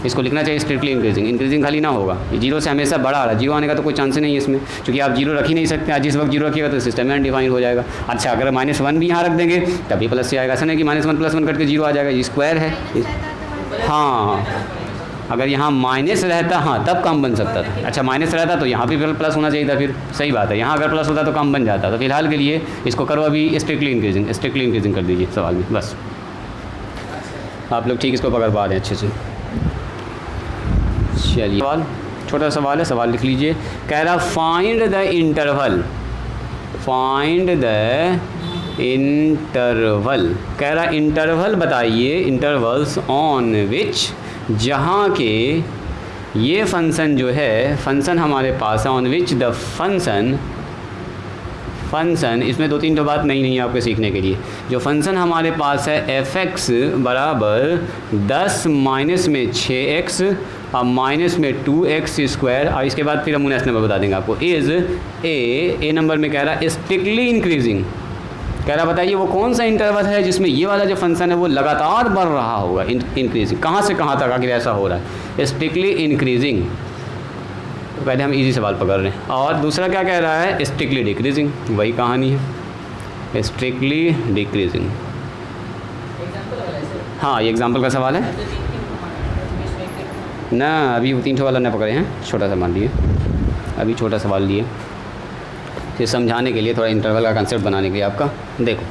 इसको लिखना चाहिए स्ट्रिक्टली इंक्रीजिंग खाली ना होगा, 0 से हमेशा बड़ा आ रहा है, 0 आने का तो कोई चांस नहीं है इसमें, क्योंकि आप 0 रख ही नहीं सकते। आज जिस वक्त 0 रखिएगा तो सिस्टम में अनडिफाइंड हो जाएगा। अच्छा अगर -1 भी यहाँ रख देंगे तभी प्लस से आएगा, ऐसा नहीं कि -1 + 1 कट के 0 आ जाएगा, ये स्क्वायर है। हाँ अगर यहाँ माइनस रहता हाँ तब काम बन सकता था। अच्छा माइनस रहता तो यहाँ भी प्लस होना चाहिए था, फिर सही बात है, यहाँ अगर प्लस होता तो काम बन जाता। तो फिलहाल के लिए इसको करो अभी स्ट्रिक्टली इंक्रीजिंग कर दीजिए सवाल में बस। आप लोग ठीक इसको पकड़ पा रहे हैं अच्छे से। चलिए सवाल, छोटा सवाल है, सवाल लिख लीजिए। कह रहा find the interval, find the interval, कह रहा इंटरवल बताइए, इंटरवल्स ऑन विच, जहाँ के ये फंक्शन जो है, फंक्शन हमारे पास है, on which the function, function इसमें 2-3 तो बात नहीं है आपके सीखने के लिए। जो फंक्शन हमारे पास है f(x) बराबर 10 माइनस में 6x और माइनस में 2x², और इसके बाद फिर हम नेक्स्ट नंबर बता देंगे आपको, इज़ ए नंबर में कह रहा है स्ट्रिक्टली इंक्रीजिंग। कह रहा बताइए वो कौन सा इंटरवल है जिसमें ये वाला जो फंक्शन है वो लगातार बढ़ रहा होगा, इंक्रीजिंग, कहाँ से कहाँ तक आखिर ऐसा हो रहा है, स्ट्रिक्टली इंक्रीजिंग। तो पहले हम इजी सवाल पकड़ रहे हैं। और दूसरा क्या कह रहा है, स्ट्रिक्टली डिक्रीजिंग, वही कहानी है, स्ट्रिक्टली डिक्रीजिंग। हाँ ये एग्जाम्पल का सवाल है ना, अभी 3 वाला न पकड़े हैं, छोटा सा मान लिए, अभी छोटा सवाल लिए, फिर समझाने के लिए, थोड़ा इंटरवल का कंसेप्ट बनाने के लिए आपका। देखो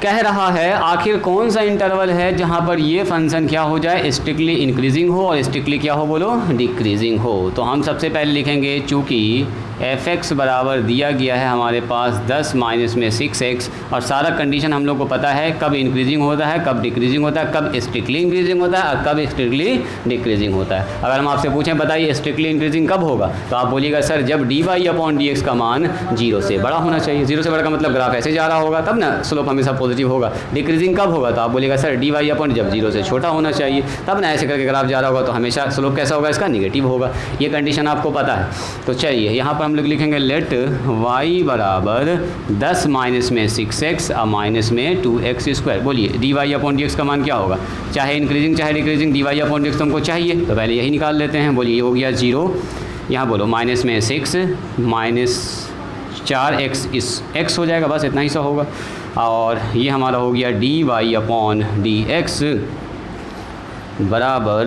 कह रहा है आखिर कौन सा इंटरवल है जहाँ पर ये फंक्शन क्या हो जाए, स्ट्रिक्टली इंक्रीजिंग हो और स्ट्रिक्टली क्या हो बोलो, डिक्रीजिंग हो। तो हम सबसे पहले लिखेंगे, चूँकि f(x) बराबर दिया गया है हमारे पास 10 माइनस में 6x, और सारा कंडीशन हम लोग को पता है कब इंक्रीजिंग होता है, कब डिक्रीजिंग होता है, कब स्ट्रिक्टली इंक्रीजिंग होता है और कब स्ट्रिक्टली डिक्रीजिंग होता है। अगर हम आपसे पूछें बताइए स्ट्रिक्टली इंक्रीजिंग कब होगा, तो आप बोलिएगा सर जब dy/dx का मान 0 से बड़ा होना चाहिए। 0 से बड़ा का मतलब ग्राफ ऐसे जा रहा होगा तब ना स्लोप हमेशा पॉजिटिव होगा। डिक्रीजिंग कब होगा, तो आप बोलिएगा सर dy जब 0 से छोटा होना चाहिए, तब ना ऐसे करके ग्राफ जा रहा होगा, तो हमेशा स्लोप कैसा होगा, इसका निगेटिव होगा। ये कंडीशन आपको पता है। तो चलिए यहाँ पर हम लोग लिखेंगे लेट y बराबर 10 माइनस में 6x और माइनस में 2x²। बोलिए dy/dx का मान क्या होगा, चाहे इंक्रीजिंग चाहे डिक्रीजिंग, dy/dx तो हमको चाहिए, तो पहले यही निकाल लेते हैं। बोलिए ये हो गया 0, यहाँ बोलो माइनस में 6 माइनस 4x, इस x हो जाएगा, बस इतना ही सा होगा। और ये हमारा हो गया dy/dx बराबर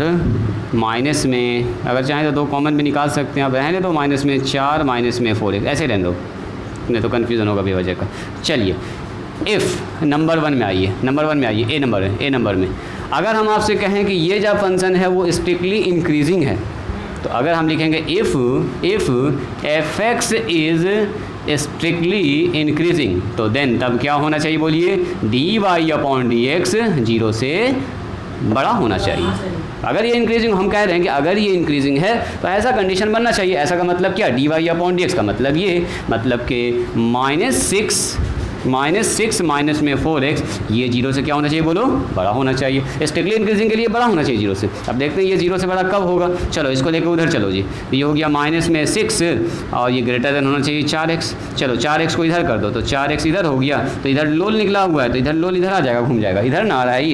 माइनस में, अगर चाहें तो 2 कॉमन भी निकाल सकते हैं, अब रहने दो, माइनस में 4 माइनस में 4x, ऐसे रहने दो, नहीं तो कन्फ्यूज़न होगा बेवजह का। चलिए इफ़ नंबर 1 में आइए, नंबर 1 में आइए, ए नंबर में अगर हम आपसे कहें कि ये जो फंक्शन है वो स्ट्रिक्टली इंक्रीजिंग है, तो अगर हम लिखेंगे if f(x) is strictly increasing, तो देन तब क्या होना चाहिए, बोलिए dy/dx 0 से बड़ा होना चाहिए। अगर ये इंक्रीजिंग, हम कह रहे हैं कि अगर ये इंक्रीजिंग है तो ऐसा कंडीशन बनना चाहिए। ऐसा का मतलब क्या, dy/dx का मतलब ये, मतलब कि -6 माइनस में 4x, ये 0 से क्या होना चाहिए बोलो, बड़ा होना चाहिए। स्ट्रिक्टली इंक्रीजिंग के लिए बड़ा होना चाहिए 0 से। अब देखते हैं ये 0 से बड़ा कब होगा। चलो इसको लेकर उधर चलो जी, ये हो गया माइनस में 6 और ये ग्रेटर देन होना चाहिए 4x। चलो 4x को इधर कर दो, तो 4x इधर हो गया, तो इधर लोल निकला हुआ है, तो इधर लोल इधर आ जाएगा, घूम जाएगा, इधर ना आ रहा है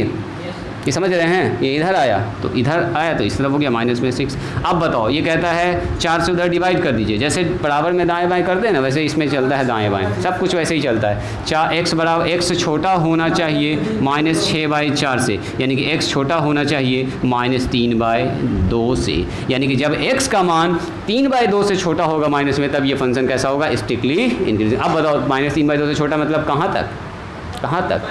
ये समझ रहे हैं, ये इधर आया तो इधर आया, तो इस तरफ हो गया माइनस में 6। अब बताओ, ये कहता है 4 से उधर डिवाइड कर दीजिए, जैसे बराबर में दाएं बाएं करते हैं ना, वैसे इसमें चलता है दाएं बाएं, सब कुछ वैसे ही चलता है। x बराबर x छोटा होना चाहिए -6/4 से, यानी कि x छोटा होना चाहिए -3/2 से, यानी कि जब x का मान 3/2 से छोटा होगा माइनस में, तब ये फंक्शन कैसा होगा, स्ट्रिक्टली इंक्रीजिंग। अब बताओ -3/2 से छोटा मतलब कहाँ तक,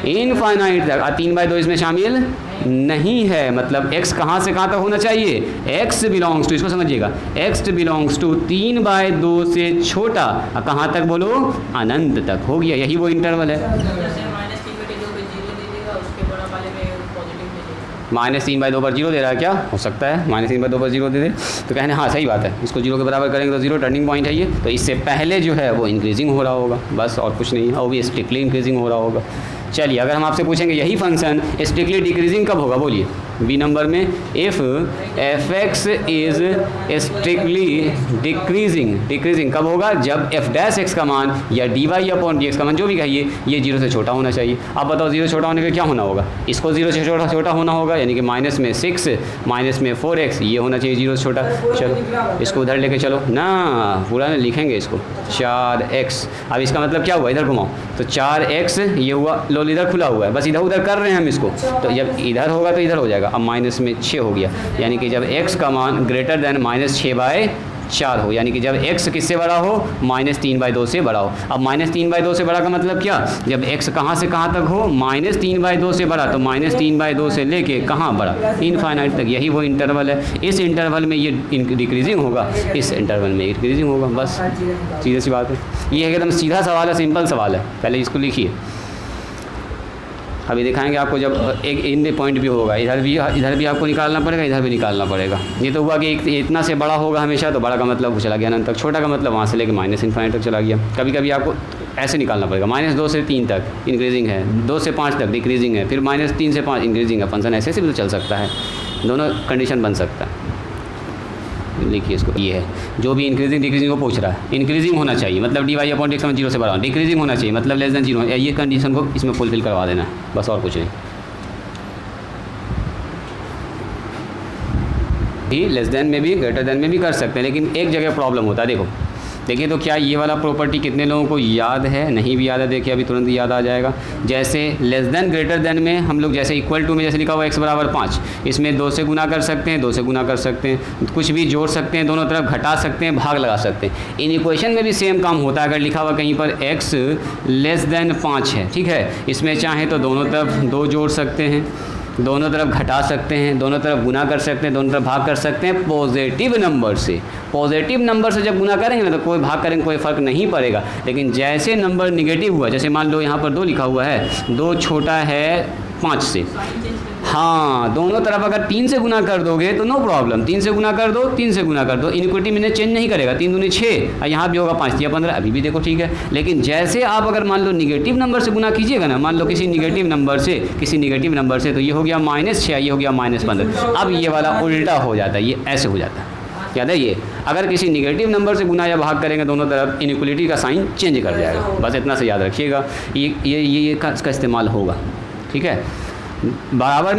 इनफाइनाइट तक, और 3/2 इसमें शामिल नहीं है, मतलब x कहाँ से कहाँ तक होना चाहिए, x बिलोंग्स टू, इसको समझिएगा, x बिलोंग्स टू 3/2 से छोटा, और कहाँ तक बोलो, अनंत तक हो गया, यही वो इंटरवल है। -3/2 पर 0 दे रहा है, क्या हो सकता है -3/2 पर 0 दे दे, तो कहने हाँ सही बात है, इसको 0 के बराबर करेंगे तो 0 टर्निंग पॉइंट है ये, तो इससे पहले जो है वो इंक्रीजिंग हो रहा होगा, बस और कुछ नहीं है, और भी स्ट्रिक्टली इंक्रीजिंग हो रहा होगा। चलिए अगर हम आपसे पूछेंगे यही फंक्शन स्ट्रिक्टली डिक्रीजिंग कब होगा, बोलिए बी नंबर में, if f(x) is strictly decreasing कब होगा, जब f' का मान या dy/dx का मान जो भी कहिए ये 0 से छोटा होना चाहिए। अब बताओ 0 छोटा होने का क्या होना होगा, इसको 0 से छोटा होना होगा, यानी कि -6 माइनस में 4x, ये होना चाहिए 0 से छोटा। चलो इसको उधर लेके चलो ना, पूरा में लिखेंगे इसको 4x। अब इसका मतलब क्या हुआ, इधर घुमाओ, तो 4x ये हुआ, लोल इधर खुला हुआ है, बस इधर उधर कर रहे हैं हम इसको, तो जब इधर होगा तो इधर हो जाएगा। अब -6 हो गया, यानी कि जब x का मान ग्रेटर देन -6/4 4 हो, यानी कि जब x किससे बड़ा हो, -3/2 से बड़ा हो। अब -3/2 से बड़ा का मतलब क्या, जब x कहाँ से कहाँ तक हो, -3/2 से बड़ा, तो -3/2 से लेके कहाँ बड़ा, इनफाइनाइट तक। यही वो इंटरवल है। इस इंटरवल में ये डिक्रीजिंग होगा, इस इंटरवल में इंक्रीजिंग होगा, बस सीधी सी बात है। ये एकदम सीधा सवाल है, सिंपल सवाल है, पहले इसको लिखिए। अभी दिखाएंगे आपको, जब एक इन पॉइंट भी होगा, इधर भी आपको निकालना पड़ेगा, इधर भी निकालना पड़ेगा। ये तो हुआ कि इतना से बड़ा होगा हमेशा, तो बड़ा का मतलब चला गया अनंत तक, छोटा का मतलब वहाँ से लेके -इनफाइनाइट तक चला गया। कभी कभी आपको ऐसे निकालना पड़ेगा, -2 से 3 तक इंक्रीजिंग है, 2 से 5 तक डिक्रीजिंग है, फिर -3 से 5 इंक्रीजिंग है। फंक्शन ऐसे से भी तो चल सकता है, दोनों कंडीशन बन सकता है। लिखिए इसको, ये है जो भी इंक्रीजिंग डिक्रीजिंग को पूछ रहा है। इंक्रीजिंग होना चाहिए मतलब dy/x 0 से बड़ा, डिक्रीजिंग होना चाहिए मतलब <0, ये कंडीशन को इसमें फुलफिल करवा देना, बस और कुछ नहीं। भी लेस देन में भी ग्रेटर देन में भी कर सकते हैं, लेकिन एक जगह प्रॉब्लम होता है। देखिए तो क्या ये वाला प्रॉपर्टी कितने लोगों को याद है, नहीं भी याद है, देखिए अभी तुरंत याद आ जाएगा। जैसे लेस देन ग्रेटर देन में हम लोग जैसे इक्वल टू में जैसे लिखा हुआ x = 5, इसमें 2 से गुना कर सकते हैं, 2 से गुना कर सकते हैं, कुछ भी जोड़ सकते हैं, दोनों तरफ घटा सकते हैं, भाग लगा सकते हैं। इन इक्वेशन में भी सेम काम होता है। अगर लिखा हुआ कहीं पर x < 5 है, ठीक है, इसमें चाहे तो दोनों तरफ 2 जोड़ सकते हैं, दोनों तरफ घटा सकते हैं, दोनों तरफ गुना कर सकते हैं, दोनों तरफ भाग कर सकते हैं पॉजिटिव नंबर से। पॉजिटिव नंबर से जब गुना करेंगे ना तो कोई भाग करेंगे कोई फ़र्क नहीं पड़ेगा। लेकिन जैसे नंबर निगेटिव हुआ, जैसे मान लो यहाँ पर 2 लिखा हुआ है, 2 छोटा है 5 से, हाँ दोनों तरफ अगर 3 से गुना कर दोगे तो नो प्रॉब्लम, 3 से गुना कर दो, 3 से गुना कर दो, इनइक्विटी में चेंज नहीं करेगा। 3 दूनी 6 और यहाँ भी होगा 5 या 15, अभी भी देखो ठीक है। लेकिन जैसे आप अगर मान लो निगेटिव नंबर से गुना कीजिएगा ना, मान लो किसी निगेटिव नंबर से, तो ये हो गया -6, ये हो गया -15। अब ये वाला उल्टा हो जाता है, ये ऐसे हो जाता है, याद है ये। अगर किसी निगेटिव नंबर से गुना या भाग करेंगे दोनों तरफ, इनइक्वलिटी का साइन चेंज कर जाएगा, बस इतना से याद रखिएगा। ये का इस्तेमाल होगा, ठीक है। बराबर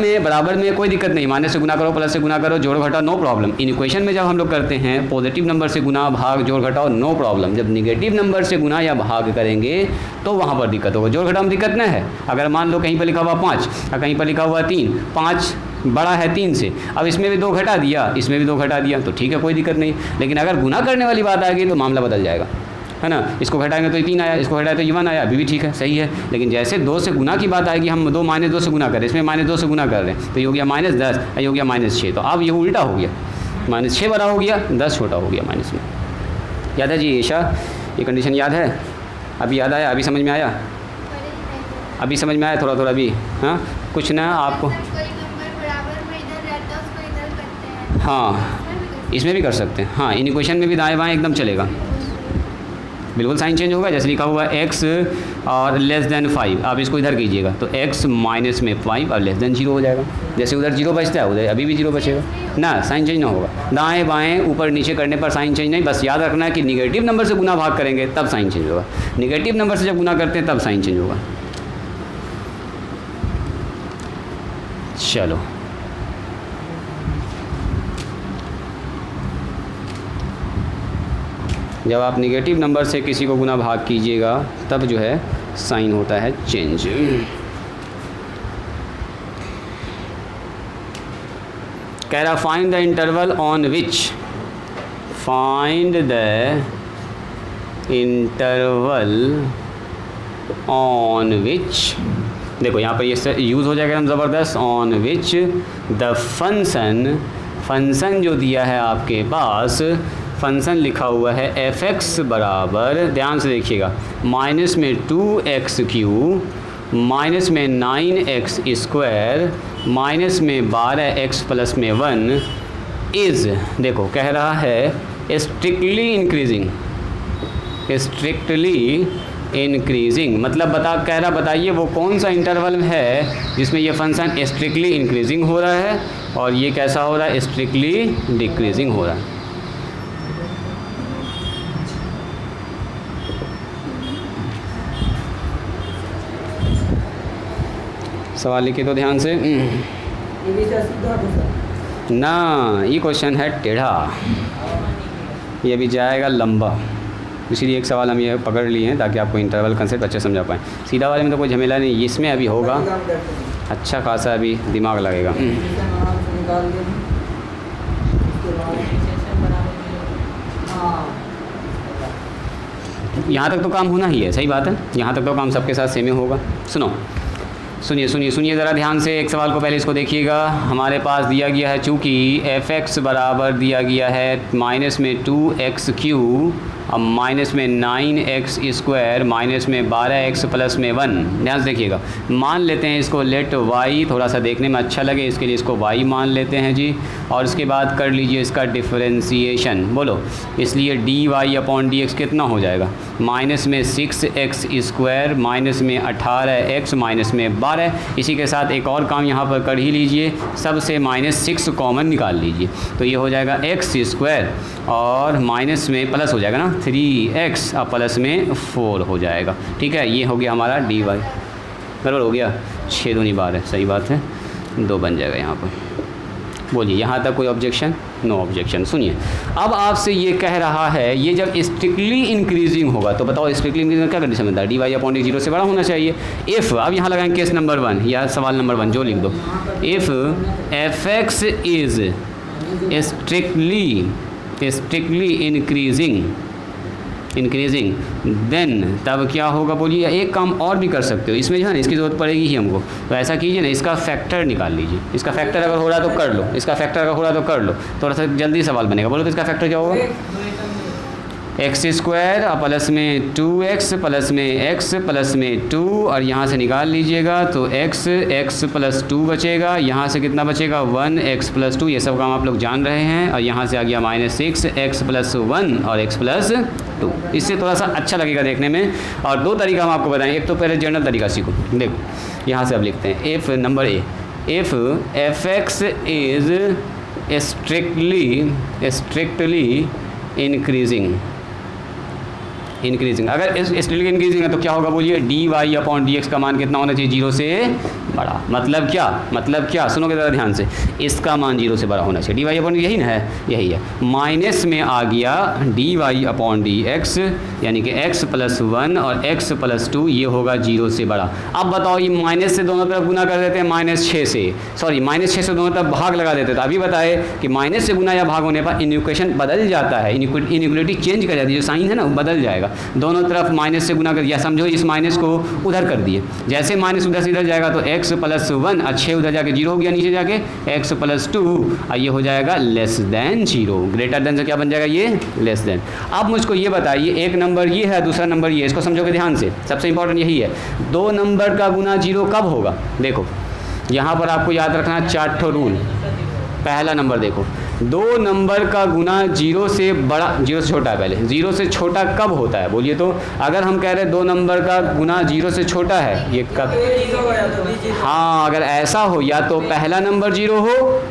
में कोई दिक्कत नहीं, माइनस से गुना करो, प्लस से गुना करो, जोड़ घटाओ, नो प्रॉब्लम। इन इक्वेशन में जब हम लोग करते हैं पॉजिटिव नंबर से गुना भाग जोड़ घटाओ, नो प्रॉब्लम। जब निगेटिव नंबर से गुना या भाग करेंगे तो वहाँ पर दिक्कत होगा। जोड़ घटाओ में दिक्कत नहीं है। अगर मान लो कहीं पर लिखा हुआ 5 और कहीं पर लिखा हुआ 3, 5 बड़ा है 3 से, अब इसमें भी 2 घटा दिया, इसमें भी 2 घटा दिया, तो ठीक है कोई दिक्कत नहीं। लेकिन अगर गुना करने वाली बात आएगी तो मामला बदल जाएगा, है ना। इसको घटाएंगे तो 3 आया, इसको घटाए तो 1 आया, अभी भी ठीक है, सही है। लेकिन जैसे 2 से गुना की बात आएगी, हम 2 -2 से गुना करें, इसमें -2 से गुना कर रहे हैं, तो ये हो गया -10, ये हो गया -6। तो अब ये उल्टा हो गया, -6 बड़ा हो गया, 10 छोटा हो गया माइनस में। याद है जी ईशा, ये कंडीशन याद है? अभी याद आया, अभी समझ में आया, अभी समझ में आया थोड़ा थोड़ा अभी? हाँ कुछ ना आपको, हाँ इसमें भी कर सकते हैं, हाँ इन इक्वेशन में भी दाएँ बाएँ एकदम चलेगा, बिल्कुल साइन चेंज होगा। जैसे लिखा हुआ x और <5, आप इसको इधर कीजिएगा तो x माइनस में 5 और <0 हो जाएगा। जैसे उधर 0 बचता है उधर अभी भी 0 बचेगा ना, साइन चेंज ना होगा। दाएं बाएं ऊपर नीचे करने पर साइन चेंज नहीं, बस याद रखना है कि निगेटिव नंबर से गुना भाग करेंगे तब साइन चेंज होगा, निगेटिव नंबर से जब गुना करते हैं तब साइन चेंज होगा। चलो जब आप निगेटिव नंबर से किसी को गुना भाग कीजिएगा तब जो है साइन होता है चेंज। कह रहा find the interval on which, find the interval on which, देखो यहाँ पर ये यूज़ हो जाएगा एकदम ज़बरदस्त, ऑन विच द फंक्शन जो दिया है आपके पास, फंक्शन लिखा हुआ है f(x) बराबर, ध्यान से देखिएगा, माइनस में 2x³ माइनस में 9x² माइनस में 12x प्लस में 1 इज़, देखो कह रहा है स्ट्रिक्टली इंक्रीजिंग, मतलब कह रहा बताइए वो कौन सा इंटरवल है जिसमें ये फंक्शन स्ट्रिक्टली इंक्रीजिंग हो रहा है और ये कैसा हो रहा है, स्ट्रिक्टली डिक्रीजिंग हो रहा है। सवाल लिखे तो ध्यान से ना, ये क्वेश्चन है टेढ़ा, ये भी जाएगा लंबा, इसीलिए एक सवाल हम ये पकड़ लिए हैं ताकि आपको इंटरवल कंसेप्ट अच्छे समझा पाएँ। सीधा वाले में तो कोई झमेला नहीं, इसमें अभी होगा अच्छा खासा अभी दिमाग लगेगा। यहाँ तक तो काम होना ही है, सही बात है, यहाँ तक तो काम सबके साथ सेम ही होगा। सुनिए ज़रा ध्यान से, एक सवाल को पहले इसको देखिएगा। हमारे पास दिया गया है चूँकि f(x) बराबर दिया गया है माइनस में 2x³ अब माइनस में 9x² माइनस में 12x प्लस में 1। ध्यान से देखिएगा, मान लेते हैं इसको लेट y, थोड़ा सा देखने में अच्छा लगे इसके लिए इसको y मान लेते हैं जी। और उसके बाद कर लीजिए इसका डिफरेंशिएशन, बोलो। इसलिए dy/dx कितना हो जाएगा, माइनस में 6x² माइनस में 18x माइनस में 12। इसी के साथ एक और काम यहाँ पर कर ही लीजिए, सबसे -6 कॉमन निकाल लीजिए, तो ये हो जाएगा x² और माइनस में प्लस हो जाएगा ना 3x और प्लस में 4 हो जाएगा। ठीक है, ये हो गया हमारा dy। बराबर हो गया, 6 दूनी 12, सही बात है, 2 बन जाएगा यहाँ पर। बोलिए, यहाँ तक कोई ऑब्जेक्शन? No objection. सुनिए, अब आपसे ये कह रहा है ये जब स्ट्रिक्टली इंक्रीजिंग होगा तो बताओ स्ट्रिक्टली इंक्रीजिंग क्या कंडीशन बनता है, dy/dx 0 से बड़ा होना चाहिए। इफ़, अब यहाँ लगाएंगे केस नंबर 1 या सवाल नंबर 1 जो लिख दो, if f(x) is strictly increasing then तब क्या होगा, बोलिए। एक काम और भी कर सकते हो, इसमें जो है ना इसकी ज़रूरत पड़ेगी ही हमको, तो ऐसा कीजिए ना, इसका फैक्टर निकाल लीजिए। इसका फैक्टर अगर हो रहा है तो कर लो, इसका फैक्टर अगर हो रहा है तो कर लो, थोड़ा सा जल्दी सवाल बनेगा। बोलो तो इसका फैक्टर क्या होगा, x² और प्लस में 2x प्लस में x प्लस में 2 और यहाँ से निकाल लीजिएगा तो x प्लस 2 बचेगा, यहाँ से कितना बचेगा 1x प्लस 2, ये सब काम आप लोग जान रहे हैं। और यहाँ से आ गया -6x प्लस 1 और x प्लस 2। इससे थोड़ा सा अच्छा लगेगा देखने में। और 2 तरीका हम आपको बताएं, एक तो पहले जनरल तरीका सीखो। देखो यहाँ से अब लिखते हैं, if number A, if f(x) is strictly increasing. अगर स्ट्रिक्टली इंक्रीजिंग है तो क्या होगा, बोलिए, dy/dx का मान कितना होना चाहिए, 0 से बड़ा। मतलब क्या सुनोगे ज़रा ध्यान से, इसका मान 0 से बड़ा होना चाहिए। dy/dx यही ना है, यही है। माइनस में आ गया dy/dx यानी कि x प्लस 1 और x प्लस 2, ये होगा 0 से बड़ा। अब बताओ, ये माइनस से दोनों तरफ गुना कर देते हैं, -6 से दोनों तरफ भाग लगा देते हैं। तो अभी बताए कि माइनस से गुना या भाग होने पर इक्वेशन बदल जाता है, इनइक्वालिटी चेंज कर जाती है, जो साइन है ना वो बदल जाएगा। दोनों तरफ माइनस से गुना कर दिया, समझो इस माइनस को उधर कर दिए, जैसे माइनस उधर से इधर जाएगा तो x प्लस 1 और 6 उधर जाके 0 हो गया, नीचे जाके x प्लस 2 और ये हो जाएगा लेस देन 0। ग्रेटर देन से क्या बन जाएगा, ये लेस देन। अब मुझको ये बताइए, एक नंबर ये है, दूसरा नंबर ये, इसको समझोगे ध्यान से, सबसे इंपॉर्टेंट यही है। 2 नंबर का गुना 0 कब होगा, देखो यहाँ पर आपको याद रखना 4 ठो रूल। पहला नंबर देखो, 2 नंबर का गुना 0 से बड़ा, 0 से छोटा है, पहले 0 से छोटा कब होता है, बोलिए तो। अगर हम कह रहे हैं 2 नंबर का गुना 0 से छोटा है, ये कब, हाँ, अगर ऐसा हो या तो पहला नंबर 0 हो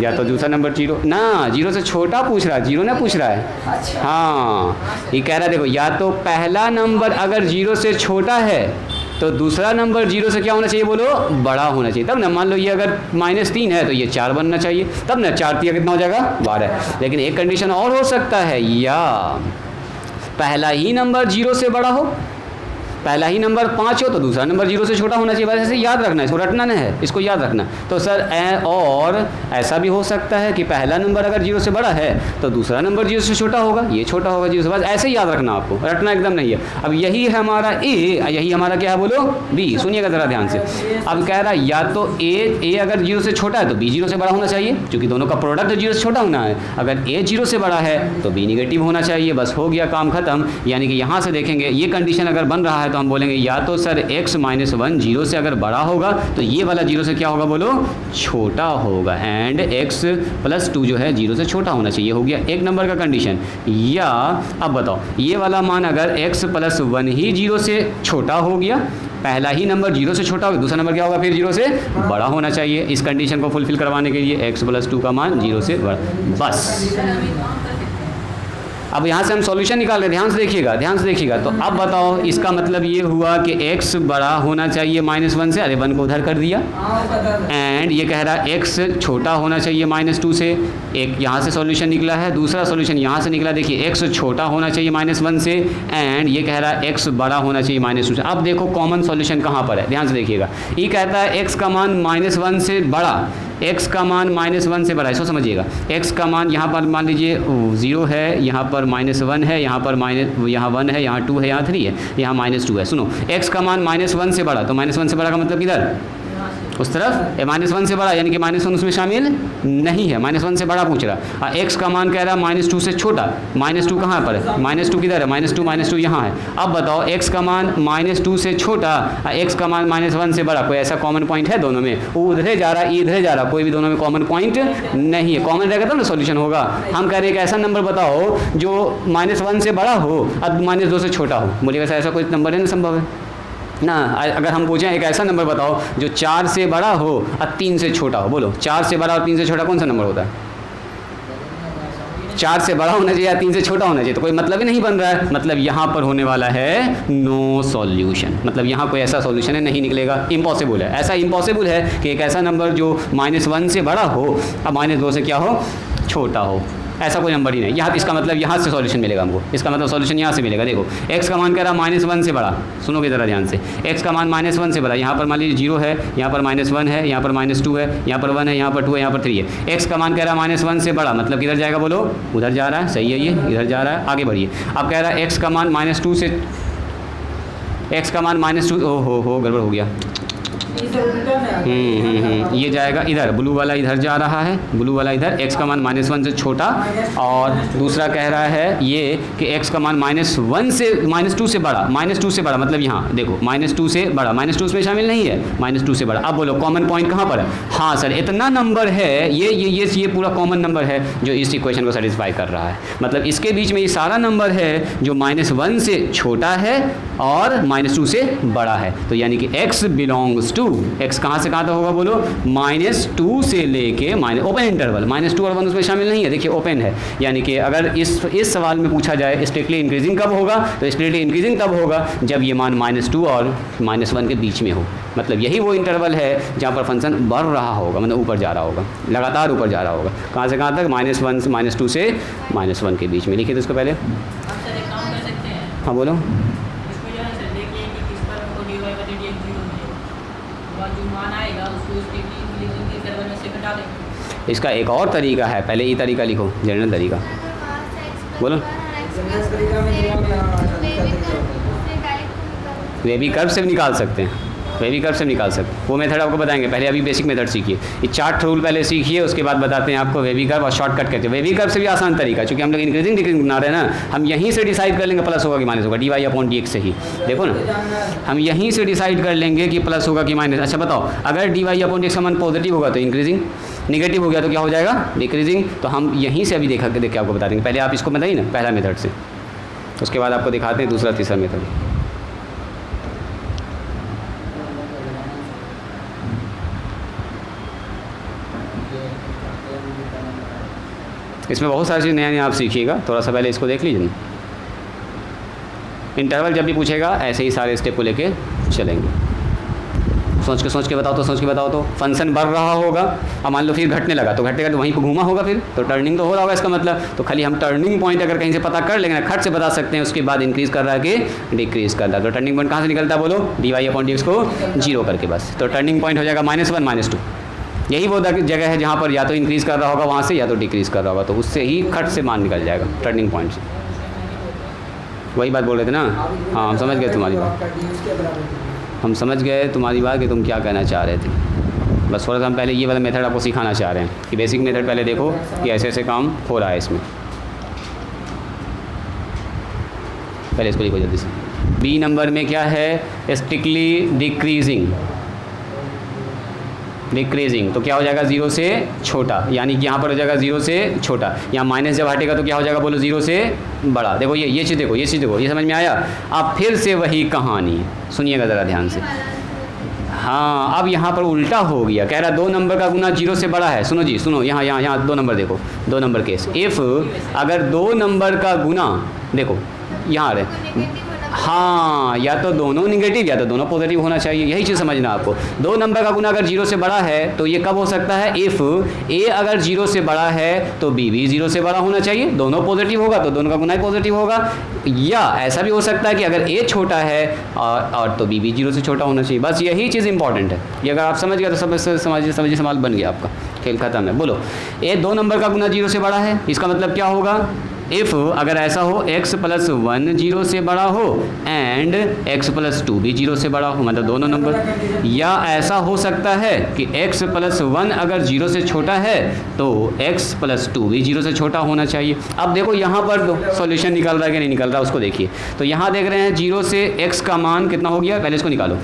या तो दूसरा नंबर 0 ना, 0 से छोटा पूछ रहा है, 0 ना पूछ रहा है। हाँ, ये कह रहा है देखो, या तो पहला नंबर अगर 0 से छोटा है तो दूसरा नंबर 0 से क्या होना चाहिए, बोलो, बड़ा होना चाहिए। तब ना, मान लो ये अगर -3 है तो ये 4 बनना चाहिए, तब ना 4 3 कितना हो जाएगा, 12। लेकिन एक कंडीशन और हो सकता है, या पहला ही नंबर 0 से बड़ा हो, पहला ही नंबर 5 हो तो दूसरा नंबर 0 से छोटा होना चाहिए। बस ऐसे याद रखना है, इसको रटना नहीं है, इसको याद रखना। तो सर और ऐसा भी हो सकता है कि पहला नंबर अगर 0 से बड़ा है तो दूसरा नंबर 0 से छोटा होगा, ये छोटा होगा 0 से। बस ऐसे ही याद रखना, आपको रटना एकदम नहीं है। अब यही है हमारा ए, यही हमारा क्या है, बोलो, बी। सुनिएगा ज़रा ध्यान से। अब कह रहा है या तो ए अगर 0 से छोटा है तो बी 0 से बड़ा होना चाहिए, क्योंकि दोनों का प्रोडक्ट 0 से छोटा होना है। अगर ए 0 से बड़ा है तो बी निगेटिव होना चाहिए। बस हो गया काम खत्म। यानी कि यहाँ से देखेंगे ये कंडीशन अगर बन रहा है तो हम बोलेंगे या तो सर x - 1 0 से अगर बड़ा होगा तो ये वाला 0 से क्या होगा, बोलो, छोटा होगा। एंड x प्लस 2 जो है 0 से छोटा होना चाहिए। हो गया एक नंबर का कंडीशन। या अब बताओ, ये वाला मान अगर x प्लस 1 ही 0 से छोटा हो गया, पहला ही नंबर 0 से छोटा होगा, दूसरा नंबर क्या होगा, फिर 0 से बड़ा होना चाहिए। इस कंडीशन को फुलफिल करवाने के लिए x प्लस 2 का मान 0 से बड़ा। बस अब यहाँ से हम सॉल्यूशन निकाल रहे हैं, ध्यान से देखिएगा। तो अब बताओ, इसका मतलब ये हुआ कि x बड़ा होना चाहिए -1 से, अरे 1 को उधर कर दिया। एंड ये कह रहा है x छोटा होना चाहिए -2 से। एक यहाँ से सॉल्यूशन निकला है, दूसरा सॉल्यूशन यहाँ से निकला। देखिए x छोटा होना चाहिए -1 से, एंड ये कह रहा है x बड़ा होना चाहिए -2 से। अब देखो कॉमन सॉल्यूशन कहाँ पर है, ध्यान से देखिएगा। ये कहता है x का मान -1 से बड़ा, x का मान -1 से बड़ा है, इसको समझिएगा। x का मान यहाँ पर मान लीजिए 0 है, यहाँ पर -1 है, यहाँ पर यहाँ 1 है, यहाँ 2 है, यहाँ 3 है, यहाँ -2 है। सुनो, x का मान -1 से बड़ा, तो -1 से बड़ा का मतलब किधर, उस तरफ। -1 से बड़ा यानी कि -1 उसमें शामिल नहीं है, -1 से बड़ा पूछ रहा। और x का मान कह रहा है -2 से छोटा। -2 कहाँ पर है, -2 किधर है, -2 यहाँ है। अब बताओ x का मान -2 से छोटा और x का मान -1 से बड़ा, कोई ऐसा कॉमन पॉइंट है दोनों में? वो उधरे जा रहा, इधरे जा रहा, कोई भी दोनों में कॉमन पॉइंट नहीं है। कॉमन रहेगा तो ना सॉल्यूशन होगा। हम कह रहे हैं कि ऐसा नंबर बताओ जो -1 से बड़ा हो और -2 से छोटा हो। बोलिए वैसा ऐसा कोई नंबर है ना, संभव है ना? अगर हम पूछें एक ऐसा नंबर बताओ जो 4 से बड़ा हो और 3 से छोटा हो, बोलो 4 से बड़ा और 3 से छोटा कौन सा नंबर होता है? 4 से बड़ा होना चाहिए या 3 से छोटा होना चाहिए, तो कोई मतलब ही नहीं बन रहा है। मतलब यहाँ पर होने वाला है नो सॉल्यूशन, मतलब यहाँ कोई ऐसा सॉल्यूशन है नहीं निकलेगा, इम्पॉसिबल है। ऐसा इम्पॉसिबल है कि एक ऐसा नंबर जो -1 से बड़ा हो और -2 से क्या हो, छोटा हो, ऐसा कोई नंबर ही नहीं। यहाँ इसका मतलब यहाँ से सॉल्यूशन मिलेगा हमको, इसका मतलब सॉल्यूशन यहाँ से मिलेगा। देखो x का मान कह रहा -1 से बड़ा, सुनोगे ज़रा ध्यान से, x का मान -1 से बड़ा, यहाँ पर मान लीजिए 0 है, यहाँ पर -1 है, यहाँ पर -2 है, यहाँ पर 1 है, यहाँ पर 2 है, यहाँ पर 3 है। x का मान कह रहा है -1 से बड़ा, मतलब किधर जाएगा बोलो, उधर जा रहा है, सही है, ये इधर जा रहा है, आगे बढ़िए। अब कह रहा है x का मान -2 से, x का मान -2, हो गड़बड़ हो गया। ये जाएगा इधर, ब्लू वाला इधर जा रहा है, ब्लू वाला इधर, x का मान -1 से छोटा। और दूसरा कह रहा है ये कि x का मान -2 से बड़ा, -2 से बड़ा मतलब यहाँ देखो -2 से बड़ा, -2 उसमें शामिल नहीं है, -2 से बड़ा। अब बोलो कॉमन पॉइंट कहाँ पर है? हाँ सर, इतना नंबर है, ये पूरा कॉमन नंबर है जो इस इक्वेशन को सेटिस्फाई कर रहा है। मतलब इसके बीच में ये सारा नंबर है जो -1 से छोटा है और -2 से बड़ा है। तो यानी कि x बिलोंग्स टू, x कहाँ से कहाँ तक होगा बोलो, -2 से लेके ओपन इंटरवल, -2 और 1 उसमें शामिल नहीं है, देखिए ओपन है। यानी कि अगर इस सवाल में पूछा जाए स्ट्रिक्टली इंक्रीजिंग कब होगा, तो स्ट्रिक्टली इंक्रीजिंग तब होगा जब ये मान -2 और -1 के बीच में हो। मतलब यही वो इंटरवल है जहाँ पर फंक्शन बढ़ रहा होगा, मतलब ऊपर जा रहा होगा, लगातार ऊपर जा रहा होगा। कहाँ से कहाँ तक, -1 से -2 से -1 के बीच में। लिखिए तो इसको पहले, हाँ बोलो। इसका एक और तरीका है, पहले ये तरीका लिखो, जनरल तरीका बोलो। वे भी कर्व से भी निकाल सकते हैं, वे भी कर्व से निकाल सकते हैं, वो मेथड आपको बताएंगे। पहले अभी बेसिक मेथड सीखिए, ये चार्ट रूल पहले सीखिए, उसके बाद बताते हैं आपको वेवी कर्व और शॉर्टकट कहते हैं। वेवी कर्व से भी आसान तरीका, क्योंकि हम लोग इंक्रीजिंग डिक्रीजिंग बना रहे हैं ना, हम यहीं से डिसाइड कर लेंगे प्लस होगा कि माइनस होगा, dy/dx से ही। देखो ना, हम यहीं से डिसाइड कर लेंगे कि प्लस होगा कि माइनस। अच्छा बताओ, अगर dy/dx का मान पॉजिटिव होगा तो इंक्रीजिंग, नेगेटिव हो गया तो क्या हो जाएगा, डिक्रीजिंग। तो हम यहीं से अभी देख के आपको बता देंगे। पहले आप इसको बताइए ना, पहला मेथड से, उसके बाद आपको दिखाते हैं दूसरा तीसरा मेथड। इसमें बहुत सारी चीज़ नया नया आप सीखिएगा, थोड़ा सा पहले इसको देख लीजिए ना। इंटरवल जब भी पूछेगा ऐसे ही सारे स्टेप को लेके चलेंगे। सोच के बताओ तो फंक्शन बढ़ रहा होगा और मान लो फिर घटने लगा, तो घटेगा तो वहीं पर घूमा होगा, फिर तो टर्निंग तो हो रहा होगा इसका मतलब। तो खाली हम टर्निंग पॉइंट अगर कहीं से पता कर लेंगे ना, खट से बता सकते हैं उसके बाद इंक्रीज़ कर रहा है कि डिक्रीज़ कर रहा है। तो टर्निंग पॉइंट कहाँ से निकलता है बोलो, dy/dx को 0 करके बस। तो टर्निंग पॉइंट हो जाएगा -1 -2। यही वो जगह है जहाँ पर या तो इंक्रीज़ कर रहा होगा वहाँ से, या तो डिक्रीज़ कर रहा होगा, तो उससे ही खट से मान निकल जाएगा टर्निंग पॉइंट से। वही बात बोल रहे थे ना, हाँ हम समझ गए तुम्हारी बात, हम समझ गए तुम्हारी बात कि तुम क्या कहना चाह रहे थे। बस थोड़ा सा हम पहले ये वाला मेथड आपको सिखाना चाह रहे हैं कि बेसिक मेथड पहले देखो कि ऐसे ऐसे काम हो रहा है इसमें। पहले इसको लिखो जल्दी से। बी नंबर में क्या है, स्ट्रिक्टली डिक्रीजिंग, तो क्या हो जाएगा 0 से छोटा, यानी कि यहाँ पर हो जाएगा 0 से छोटा। यहाँ माइनस जब हटेगा तो क्या हो जाएगा बोलो, 0 से बड़ा। देखो ये चीज़ देखो, ये समझ में आया। अब फिर से वही कहानी सुनिएगा ज़रा ध्यान से। हाँ, अब यहाँ पर उल्टा हो गया, कह रहा 2 नंबर का गुना 0 से बड़ा है। सुनो जी, सुनो, यहाँ 2 नंबर देखो, 2 नंबर केस। इफ़ अगर 2 नंबर का गुना, देखो यहाँ रहे, हाँ, या तो दोनों निगेटिव या तो दोनों पॉजिटिव होना चाहिए, यही चीज़ समझना आपको। 2 नंबर का गुना अगर 0 से बड़ा है तो ये कब हो सकता है, इफ़ a अगर 0 से बड़ा है तो b भी 0 से बड़ा होना चाहिए, दोनों पॉजिटिव होगा तो दोनों का गुना ही पॉजिटिव होगा। या ऐसा भी हो सकता है कि अगर a छोटा है और तो b भी 0 से छोटा होना चाहिए। बस यही चीज़ इंपॉर्टेंट है, ये अगर आप समझ गए तो समझिए सवाल बन गया आपका। खेल खत्म है। बोलो, ये 2 नंबर का गुना 0 से बड़ा है, इसका मतलब क्या होगा? इफ़ अगर ऐसा हो x + 1 0 से बड़ा हो एंड x + 2 भी 0 से बड़ा हो, मतलब दोनों नंबर। या ऐसा हो सकता है कि x + 1 अगर 0 से छोटा है तो x + 2 भी 0 से छोटा होना चाहिए। अब देखो यहाँ पर सॉल्यूशन निकल रहा है कि नहीं निकल रहा, उसको देखिए। तो यहाँ देख रहे हैं 0 से x का मान कितना हो गया, पहले इसको निकालो।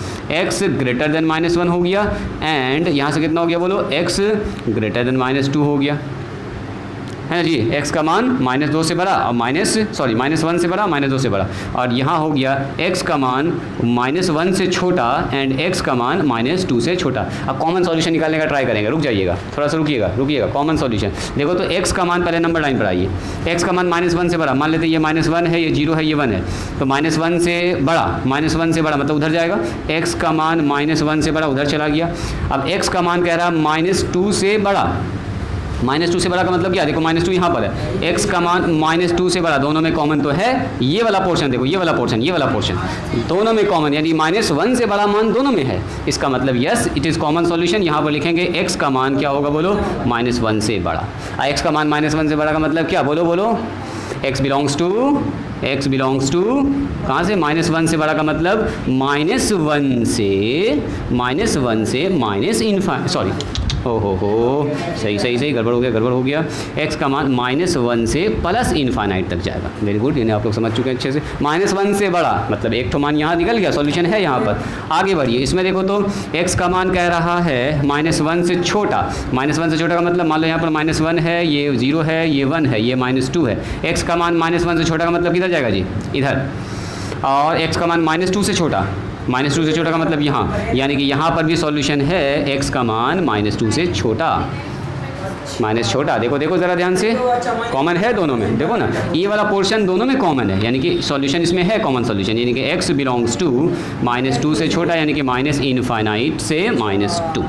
x > -1 हो गया एंड यहाँ से कितना हो गया बोलो, x > -2 हो गया है जी। x का मान -2 से बड़ा और -1 से बड़ा, -2 से बड़ा, और यहाँ हो गया x का मान -1 से छोटा एंड x का मान -2 से छोटा। अब कॉमन सॉल्यूशन निकालने का ट्राई करेंगे, रुक जाइएगा थोड़ा सा, रुकिएगा। कॉमन सॉल्यूशन देखो तो x का मान पहले नंबर लाइन पर आइए। x का मान -1 से बड़ा, मान लेते हैं ये -1 है, ये 0 है, ये 1 है, तो -1 से बड़ा मतलब उधर जाएगा। x का मान -1 से बड़ा उधर चला गया। अब x का मान कह रहा है -2 से बड़ा, -2 से बड़ा का मतलब क्या, देखो -2 यहाँ पर है, x का मान -2 से बड़ा, दोनों में कॉमन तो है ये वाला पोर्शन, देखो ये वाला पोर्शन दोनों में कॉमन, यानी -1 से बड़ा मान दोनों में है। इसका मतलब yes it is common solution. यहाँ पर लिखेंगे x का मान क्या होगा बोलो, -1 से बड़ा। x का मान -1 से बड़ा का मतलब क्या, बोलो x बिलोंग्स टू कहाँ से, -1 से बड़ा का मतलब -1 से -∞, सॉरी हो सही गड़बड़ हो गया। x का मान -1 से +∞ तक जाएगा। वेरी गुड, यानी आप लोग समझ चुके हैं अच्छे से। -1 से बड़ा मतलब एक तो मान यहाँ निकल गया, सॉल्यूशन है यहाँ पर। आगे बढ़िए, इसमें देखो तो x का मान कह रहा है -1 से छोटा। -1 से छोटा का मतलब मान लो यहाँ पर -1 है, ये 0 है, ये 1 है, ये -2 है। x का मान -1 से छोटा का मतलब किधर जाएगा जी, इधर। और x का मान -2 से छोटा, -2 से छोटा का मतलब यहाँ, यानी कि यहाँ पर भी सॉल्यूशन है x का मान -2 से छोटा। छोटा देखो ज़रा ध्यान से, कॉमन है दोनों में, देखो ना ये वाला पोर्शन दोनों में कॉमन है, यानी कि सॉल्यूशन इसमें है कॉमन सॉल्यूशन, यानी कि x बिलोंग्स टू -2 से छोटा, यानी कि -∞ से -2,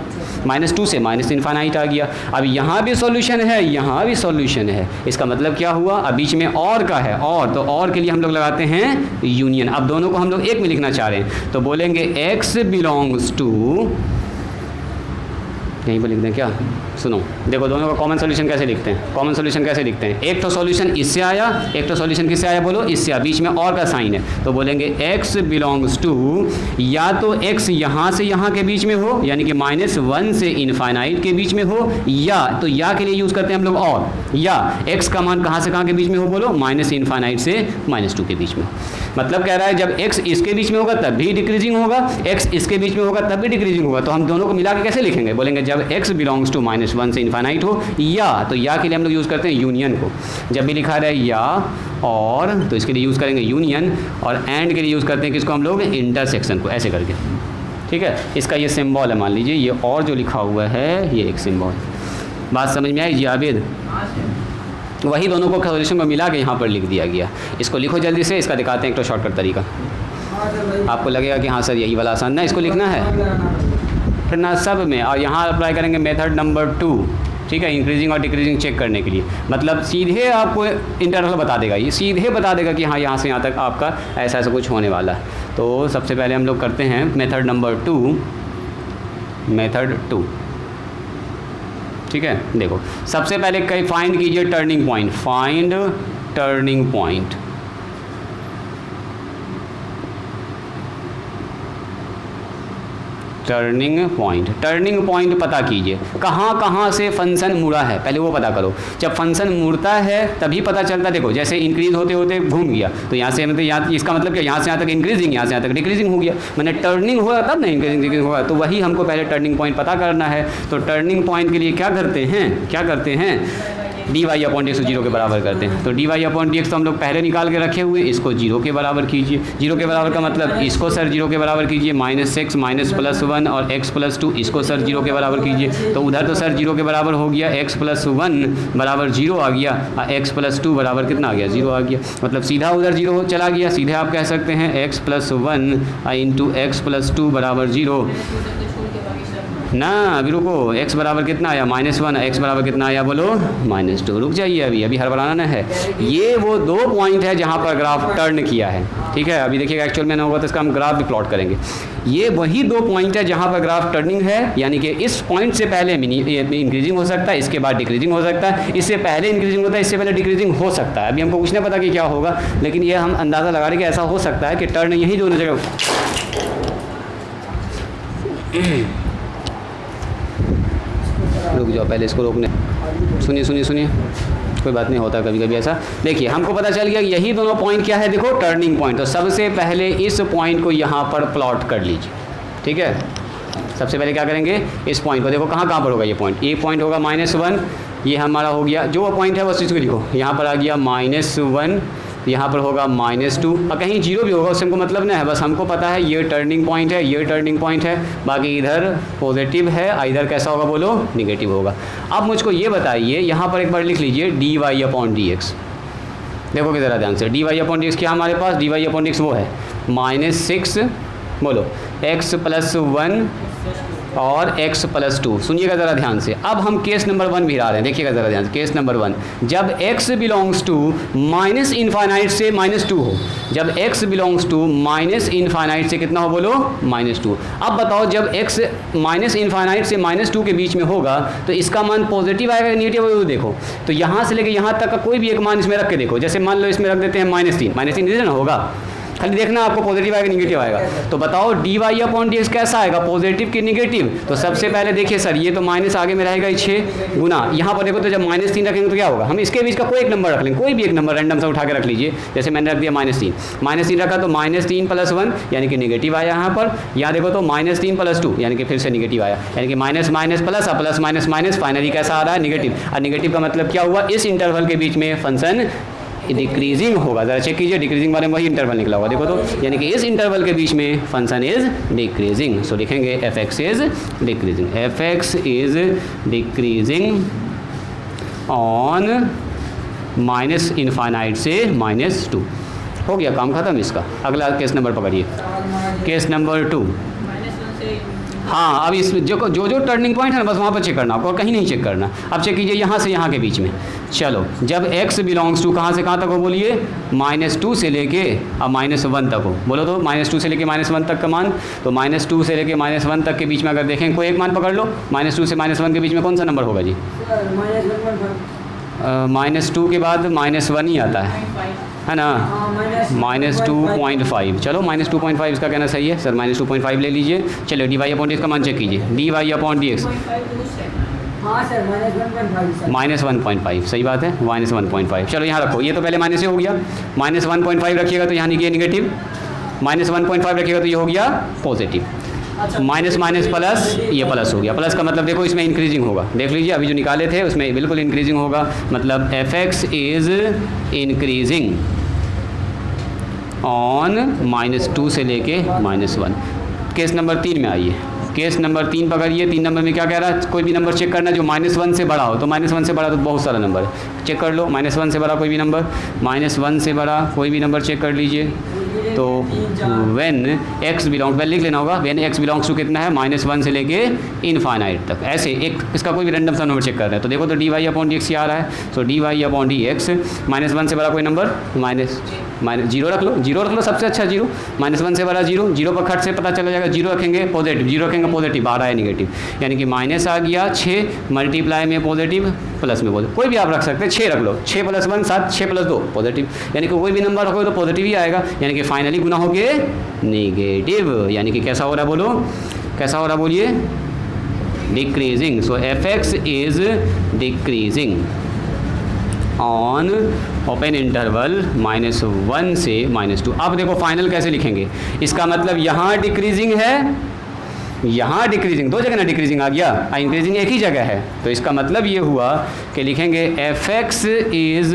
-2 से -∞ आ गया। अब यहाँ भी सॉल्यूशन है, यहाँ भी सॉल्यूशन है। इसका मतलब क्या हुआ, अब बीच में और का है, और तो और के लिए हम लोग लगाते हैं यूनियन। अब दोनों को हम लोग एक में लिखना चाह रहे हैं तो बोलेंगे x बिलोंग्स टू, यहीं पर लिख दें क्या, सुनो देखो दोनों का कॉमन सॉल्यूशन कैसे लिखते हैं। एक तो सॉल्यूशन इससे आया, एक तो सॉल्यूशन किससे आया बोलो, इससे आया, बीच में और का साइन है, तो बोलेंगे x बिलोंग्स टू, या तो x यहाँ से यहाँ के बीच में हो, यानी कि -1 से ∞ के बीच में हो, या तो या के लिए यूज़ करते हैं हम लोग, और या x का मान कहाँ से कहाँ के बीच में हो बोलो, -∞ से -2 के बीच में। मतलब कह रहा है जब x इसके बीच में होगा तब भी डिक्रीजिंग होगा, x इसके बीच में होगा तब भी डिक्रीजिंग होगा। तो हम दोनों को मिला के कैसे लिखेंगे, बोलेंगे जब x बिलोंग्स टू -1 से ∞ हो, या तो या के लिए हम लोग यूज़ करते हैं यूनियन को। जब भी लिखा रहे या और तो इसके लिए यूज़ करेंगे यूनियन, और एंड के लिए यूज़ करते हैं किसको हम लोग, इंटरसेक्शन को, ऐसे करके। ठीक है, इसका ये सिंबल है, मान लीजिए ये और जो लिखा हुआ है ये एक सिंबल। बात समझ में आई जी आबिद? वही दोनों को सॉल्यूशन को मिला के यहाँ पर लिख दिया गया। इसको लिखो जल्दी से, इसका दिखाते हैं एक तो शॉर्टकट तरीका। आपको लगेगा कि हाँ सर यही वाला आसान है, इसको लिखना है फिर ना सब में, और यहाँ अप्लाई करेंगे मेथड नंबर 2। ठीक है, इंक्रीजिंग और डिक्रीजिंग चेक करने के लिए, मतलब सीधे आपको इंटरवल बता देगा, ये सीधे बता देगा कि हाँ यहाँ से यहाँ तक आपका ऐसा कुछ होने वाला है। तो सबसे पहले हम लोग करते हैं मेथड नंबर 2। ठीक है, देखो सबसे पहले कहीं फाइंड कीजिए turning point, find turning point. Turning point पता कीजिए, कहाँ से फंक्शन मुड़ा है पहले वो पता करो। जब फंक्शन मुड़ता है तभी पता चलता है। देखो जैसे इंक्रीज होते होते घूम गया, तो यहाँ से मतलब यहाँ, इसका मतलब क्या, यहाँ से यहाँ तक इंक्रीजिंग, यहाँ से यहाँ तक डिक्रीजिंग हो गया, मैंने टर्निंग हुआ तब ना इंक्रीजिंग डिक्रीजिंग होगा। तो वही हमको पहले टर्निंग पॉइंट पता करना है। तो टर्निंग पॉइंट के लिए क्या करते हैं, dy/dx 0 के बराबर करते हैं। तो dy/dx तो हम लोग पहले निकाल के रखे हुए, इसको 0 के बराबर कीजिए। 0 के बराबर का मतलब इसको सर 0 के बराबर कीजिए, -x -+1 और x +2 इसको सर 0 के बराबर कीजिए। तो उधर तो सर 0 के बराबर हो गया, x +1 बराबर 0 आ गया, x +2 बराबर कितना आ गया, 0 आ गया। मतलब सीधा उधर 0 चला गया। सीधे आप कह सकते हैं x +1 × x +2 बराबर 0। ना अभी रुको, x बराबर कितना आया -1, x बराबर कितना आया बोलो -2। रुक जाइए, अभी हड़बड़ाना ना है। ये वो 2 पॉइंट है जहाँ पर ग्राफ टर्न किया है, ठीक है। अभी देखिएगा एक्चुअल में ना होगा तो इसका हम ग्राफ भी प्लॉट करेंगे। ये वही 2 पॉइंट है जहाँ पर ग्राफ टर्निंग है, यानी कि इस पॉइंट से पहले इंक्रीजिंग हो सकता है, इसके बाद डिक्रीजिंग हो सकता है, इससे पहले इंक्रीजिंग होता है, इससे पहले डिक्रीजिंग हो सकता है। अभी हमको कुछ नहीं पता कि क्या होगा, लेकिन ये हम अंदाज़ा लगा रहे कि ऐसा हो सकता है कि टर्न यही दोनों जगह। रुक जाओ, पहले इसको रोकने, सुनिए, कोई बात नहीं, होता कभी कभी ऐसा। देखिए हमको पता चल गया यही दोनों पॉइंट क्या है, देखो टर्निंग पॉइंट। तो सबसे पहले इस पॉइंट को यहाँ पर प्लॉट कर लीजिए, ठीक है। सबसे पहले क्या करेंगे, इस पॉइंट को देखो कहाँ पर होगा ये पॉइंट होगा -1, ये हमारा हो गया। जो वो पॉइंट है बस इसको लिखो, यहाँ पर आ गया -1, यहाँ पर होगा -2, और कहीं 0 भी होगा उससे हमको मतलब नहीं है, बस हमको पता है ये टर्निंग पॉइंट है, ये टर्निंग पॉइंट है, बाकी इधर पॉजिटिव है, इधर कैसा होगा बोलो निगेटिव होगा। अब मुझको ये बताइए, यहाँ पर एक बार लिख लीजिए dy/dx। देखोगे ज़रा ध्यान से, dy/dx क्या हमारे पास, dy/dx वो है -6 बोलो x + 1 और x + 2। सुनिएगा ज़रा ध्यान से। अब हम केस नंबर 1 भी ला रहे हैं, देखिएगा ज़रा ध्यान से। केस नंबर 1, जब x बिलोंग्स टू -इनफाइनाइट से -2 हो, जब x बिलोंग्स टू -इनफाइनाइट से कितना हो बोलो -2। अब बताओ जब x -इनफाइनाइट से -2 के बीच में होगा तो इसका मान पॉजिटिव आएगा या नेगेटिव आएगा, देखो। तो यहाँ से लेकर यहाँ तक का कोई भी एक मान इसमें रख के देखो। जैसे मान लो इसमें रख देते हैं -3 ना होगा, खाली देखना आपको पॉजिटिव आएगा निगेटिव आएगा। तो बताओ dy/dx कैसा आएगा, पॉजिटिव कि निगेटिव। तो सबसे पहले देखिए सर, ये तो माइनस आगे में रहेगा 6 गुना, यहाँ पर देखो तो जब -3 रखेंगे तो क्या होगा, हम इसके बीच का कोई एक नंबर रख लेंगे, कोई भी एक नंबर रैंडम सा उठा के रख लीजिए। जैसे मैंने रख दिया -3 रखा तो -3 + 1 यानी कि निगेटिव आया यहाँ पर। यहाँ देखो तो -3 + 2 यानी कि फिर से निगेटिव आया, यानी कि minus plus plus minus finally कैसा आ रहा है निगेटिव। और निगेटिव का मतलब क्या हुआ, इस इंटरवल के बीच में फंक्शन डिक्रीजिंग होगा। ज़रा चेक कीजिए, डिक्रीजिंग वाले में वही इंटरवल निकला होगा, देखो तो, यानी कि इस इंटरवल के बीच में फंक्शन इज डिक्रीजिंग। सो लिखेंगे f(x) is decreasing, f(x) is decreasing on -infinite से -2। हो गया काम खत्म इसका। अगला केस नंबर पकड़िए, केस नंबर 2। हाँ, अब इसमें जो टर्निंग पॉइंट है ना बस वहाँ पर चेक करना आपको, और कहीं नहीं चेक करना। अब चेक कीजिए यहाँ से यहाँ के बीच में। चलो, जब x बिलोंग्स टू कहाँ से कहाँ तक हो बोलिए, -2 से लेके अब -1 तक हो। बोलो तो -2 से लेके -1 तक का मान, तो -2 से लेके -1 तक के बीच में अगर देखें कोई एक मान पकड़ लो, -2 से -1 के बीच में कौन सा नंबर होगा जी? -2 के बाद -1 ही आता है ना, -2.5। चलो -2.5 इसका कहना सही है सर, -2.5 ले लीजिए। चलो dy/dx का मान चेक कीजिए, dy/dx -1.5 सही बात है, -1.5। चलो यहाँ रखो, ये तो पहले माइनस से हो गया, -1.5 रखिएगा तो यहाँ नहीं निगेटिव, -1.5 रखिएगा तो ये हो गया पॉजिटिव, माइनस प्लस ये प्लस हो गया। प्लस का मतलब देखो इसमें इंक्रीजिंग होगा, देख लीजिए अभी जो निकाले थे उसमें बिल्कुल इंक्रीजिंग होगा, मतलब f(x) इज इंक्रीजिंग ऑन -2 से लेके -1। केस नंबर 3 में आइए, केस नंबर 3 पकड़िए। 3 नंबर में क्या कह रहा है, कोई भी नंबर चेक करना जो -1 से बड़ा हो। तो -1 से बड़ा तो बहुत सारा नंबर है, चेक कर लो। -1 से बड़ा कोई भी नंबर, -1 से बड़ा कोई भी नंबर चेक कर लीजिए। तो व्हेन x बिलोंग्स, लिख लेना होगा, व्हेन x बिलोंग्स टू कितना है, -1 से लेके इनफाइनाइट तक। ऐसे एक इसका कोई भी रैंडम सा नंबर चेक कर रहे हैं तो देखो तो dy/dx क्या आ रहा है। तो dy/dx -1 से बड़ा कोई नंबर, जीरो रख लो, जीरो रख लो, सबसे अच्छा जीरो। -1 से बड़ा जीरो, जीरो पर खट से पता चला जाएगा, जीरो रखेंगे पॉजिटिव, जीरो रखेंगे पॉजिटिव, बाहर आया निगेटिव, यानी कि माइनस आ गया 6 मल्टीप्लाई में पॉजिटिव प्लस में पॉजिटिव, कोई भी आप रख सकते हैं। 6 रख लो, 6 + 1 7, 6 + 2 पॉजिटिव, यानी कि कोई भी नंबर रखोगे तो पॉजिटिव ही आएगा, यानी कि फाइनली गुना हो गए निगेटिव, यानी कि कैसा हो रहा है बोलो, कैसा हो रहा बोलिए, decreasing. So f(x) is decreasing on open interval -1 से -2। अब देखो फाइनल कैसे लिखेंगे, इसका मतलब यहाँ डिक्रीजिंग है, यहाँ डिक्रीजिंग, दो जगह ना डिक्रीजिंग आ गया, इंक्रीजिंग एक ही जगह है। तो इसका मतलब ये हुआ कि लिखेंगे f(x) इज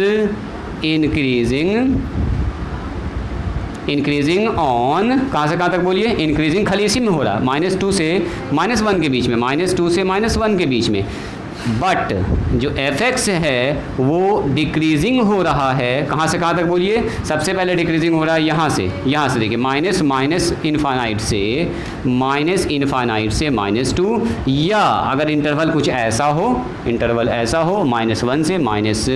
इंक्रीजिंग ऑन, कहाँ से कहाँ तक बोलिए, इंक्रीजिंग खाली इसी में हो रहा है, -2 से -1 के बीच में, -2 से -1 के बीच में। बट जो fx है वो डिक्रीजिंग हो रहा है। कहाँ से कहाँ तक बोलिए? सबसे पहले डिक्रीजिंग हो रहा है यहाँ से देखिए माइनस इनफाइनाइट से -2, या अगर इंटरवल कुछ ऐसा हो, -1 से माइनस,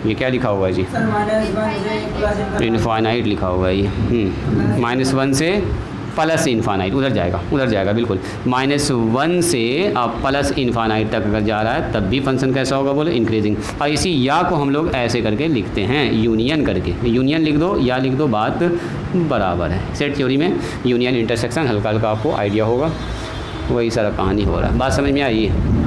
ये क्या लिखा हुआ है जी? इनफाइनाइट लिखा हुआ है ये, -1 से प्लस इनफाइनाइट, उधर जाएगा बिल्कुल। -1 से अब प्लस इनफाइनाइट तक अगर जा रहा है तब भी फंक्शन कैसा होगा बोले? इंक्रीजिंग। और इसी या को हम लोग ऐसे करके लिखते हैं, यूनियन करके, यूनियन लिख दो या लिख दो, बात बराबर है। सेट थ्योरी में यूनियन इंटरसेक्शन हल्का हल्का आपको आइडिया होगा, वही सारा कहानी हो रहा है। बात समझ में आई है?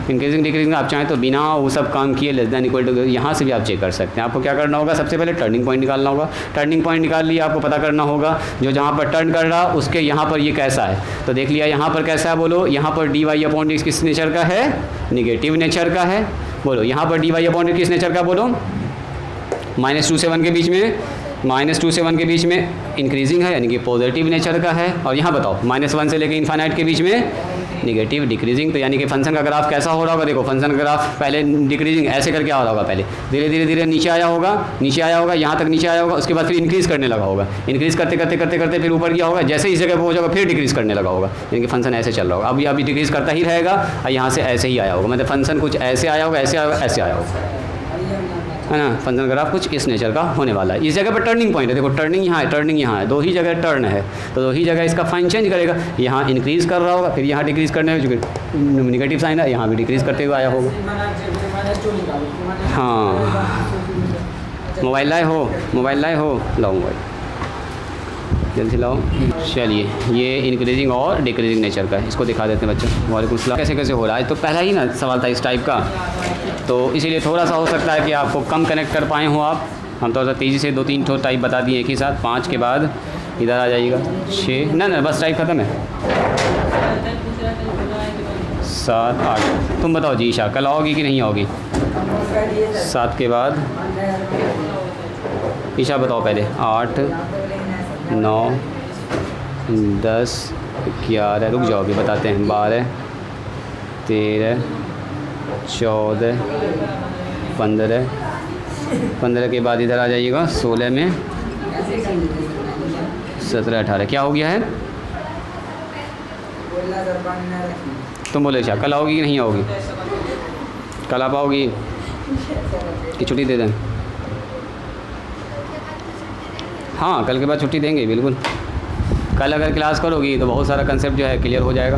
इंक्रीजिंग डिक्रीजिंग आप चाहें तो बिना वो सब काम किए लेस दैन इक्वल टू यहाँ से भी आप चेक कर सकते हैं। आपको क्या करना होगा? सबसे पहले टर्निंग पॉइंट निकालना होगा। टर्निंग पॉइंट निकाल लिया, आपको पता करना होगा जो जहाँ पर टर्न कर रहा उसके यहाँ पर ये कैसा है। तो देख लिया यहाँ पर कैसा है, बोलो यहाँ पर dy/dx किस नेचर का है? निगेटिव नेचर का है। बोलो यहाँ पर dy/dx किस नेचर का? बोलो -2 से 1 के बीच में, -2 से 1 के बीच में इंक्रीजिंग है यानी कि पॉजिटिव नेचर का है। और यहाँ बताओ -1 से लेकर इनफाइनाइट के बीच में निगेटिव डिक्रीजिंग। तो यानी कि फंक्शन का ग्राफ कैसा हो रहा होगा? देखो फंक्शन का ग्राफ पहले डिक्रीजिंग ऐसे करके आ रहा होगा, पहले धीरे धीरे नीचे आया होगा, यहाँ तक नीचे आया होगा, उसके बाद फिर इंक्रीज़ करने लगा होगा, इंक्रीज़ करते फिर ऊपर गया होगा, जैसे इस जगह पर पहुँचा होगा फिर डिक्रीज़ करने लगा होगा, यानी कि फंक्शन ऐसे चल रहा होगा। अभी डिक्रीज़ करता ही रहेगा और यहाँ से ऐसे ही आया होगा, मतलब फंक्शन कुछ ऐसे आया होगा, ऐसे आया होगा, है ना। फंक्शन ग्राफ कुछ इस नेचर का होने वाला है। इस जगह पर टर्निंग पॉइंट है, देखो टर्निंग यहाँ है, दो ही जगह टर्न है, तो दो ही जगह इसका फाइन चेंज करेगा। यहाँ इंक्रीज़ कर रहा होगा, फिर यहाँ डिक्रीज़ करने में, चूँकि निगेटिव साइन है, यहाँ भी डिक्रीज़ करते हुए आया होगा। हाँ, मोबाइल लाए हो, लाओ मोबाइल जल्दी लाओ। चलिए, ये इंक्रीजिंग और डिक्रीजिंग नेचर का है, इसको दिखा देते हैं बच्चों। वालेकुम सलाम। कैसे हो रहा है? तो पहला ही ना सवाल था इस टाइप का, तो इसीलिए थोड़ा सा हो सकता है कि आपको कम कनेक्ट कर पाए हो आप। हम थोड़ा सा तेज़ी से 2-3 ठो टाइप बता दिए एक ही साथ। 5 के बाद इधर आ जाइएगा, 6 ना बस टाइप ख़त्म है। 7, 8 तुम बताओ जी ईशा, कल आओगी कि नहीं आओगी? 7 के बाद ईशा बताओ पहले। 8, 9, 10, 11, रुक जाओ अभी बताते हैं। 12, 13, 14, 15 के बाद इधर आ जाइएगा। 16 में 17, 18 क्या हो गया है? तुम बोले अच्छा कल आओगी कि नहीं आओगी? कल आप आओगी कि छुट्टी दे दें? हाँ, कल के बाद छुट्टी देंगे बिल्कुल। कल अगर क्लास करोगी तो बहुत सारा कंसेप्ट जो है क्लियर हो जाएगा।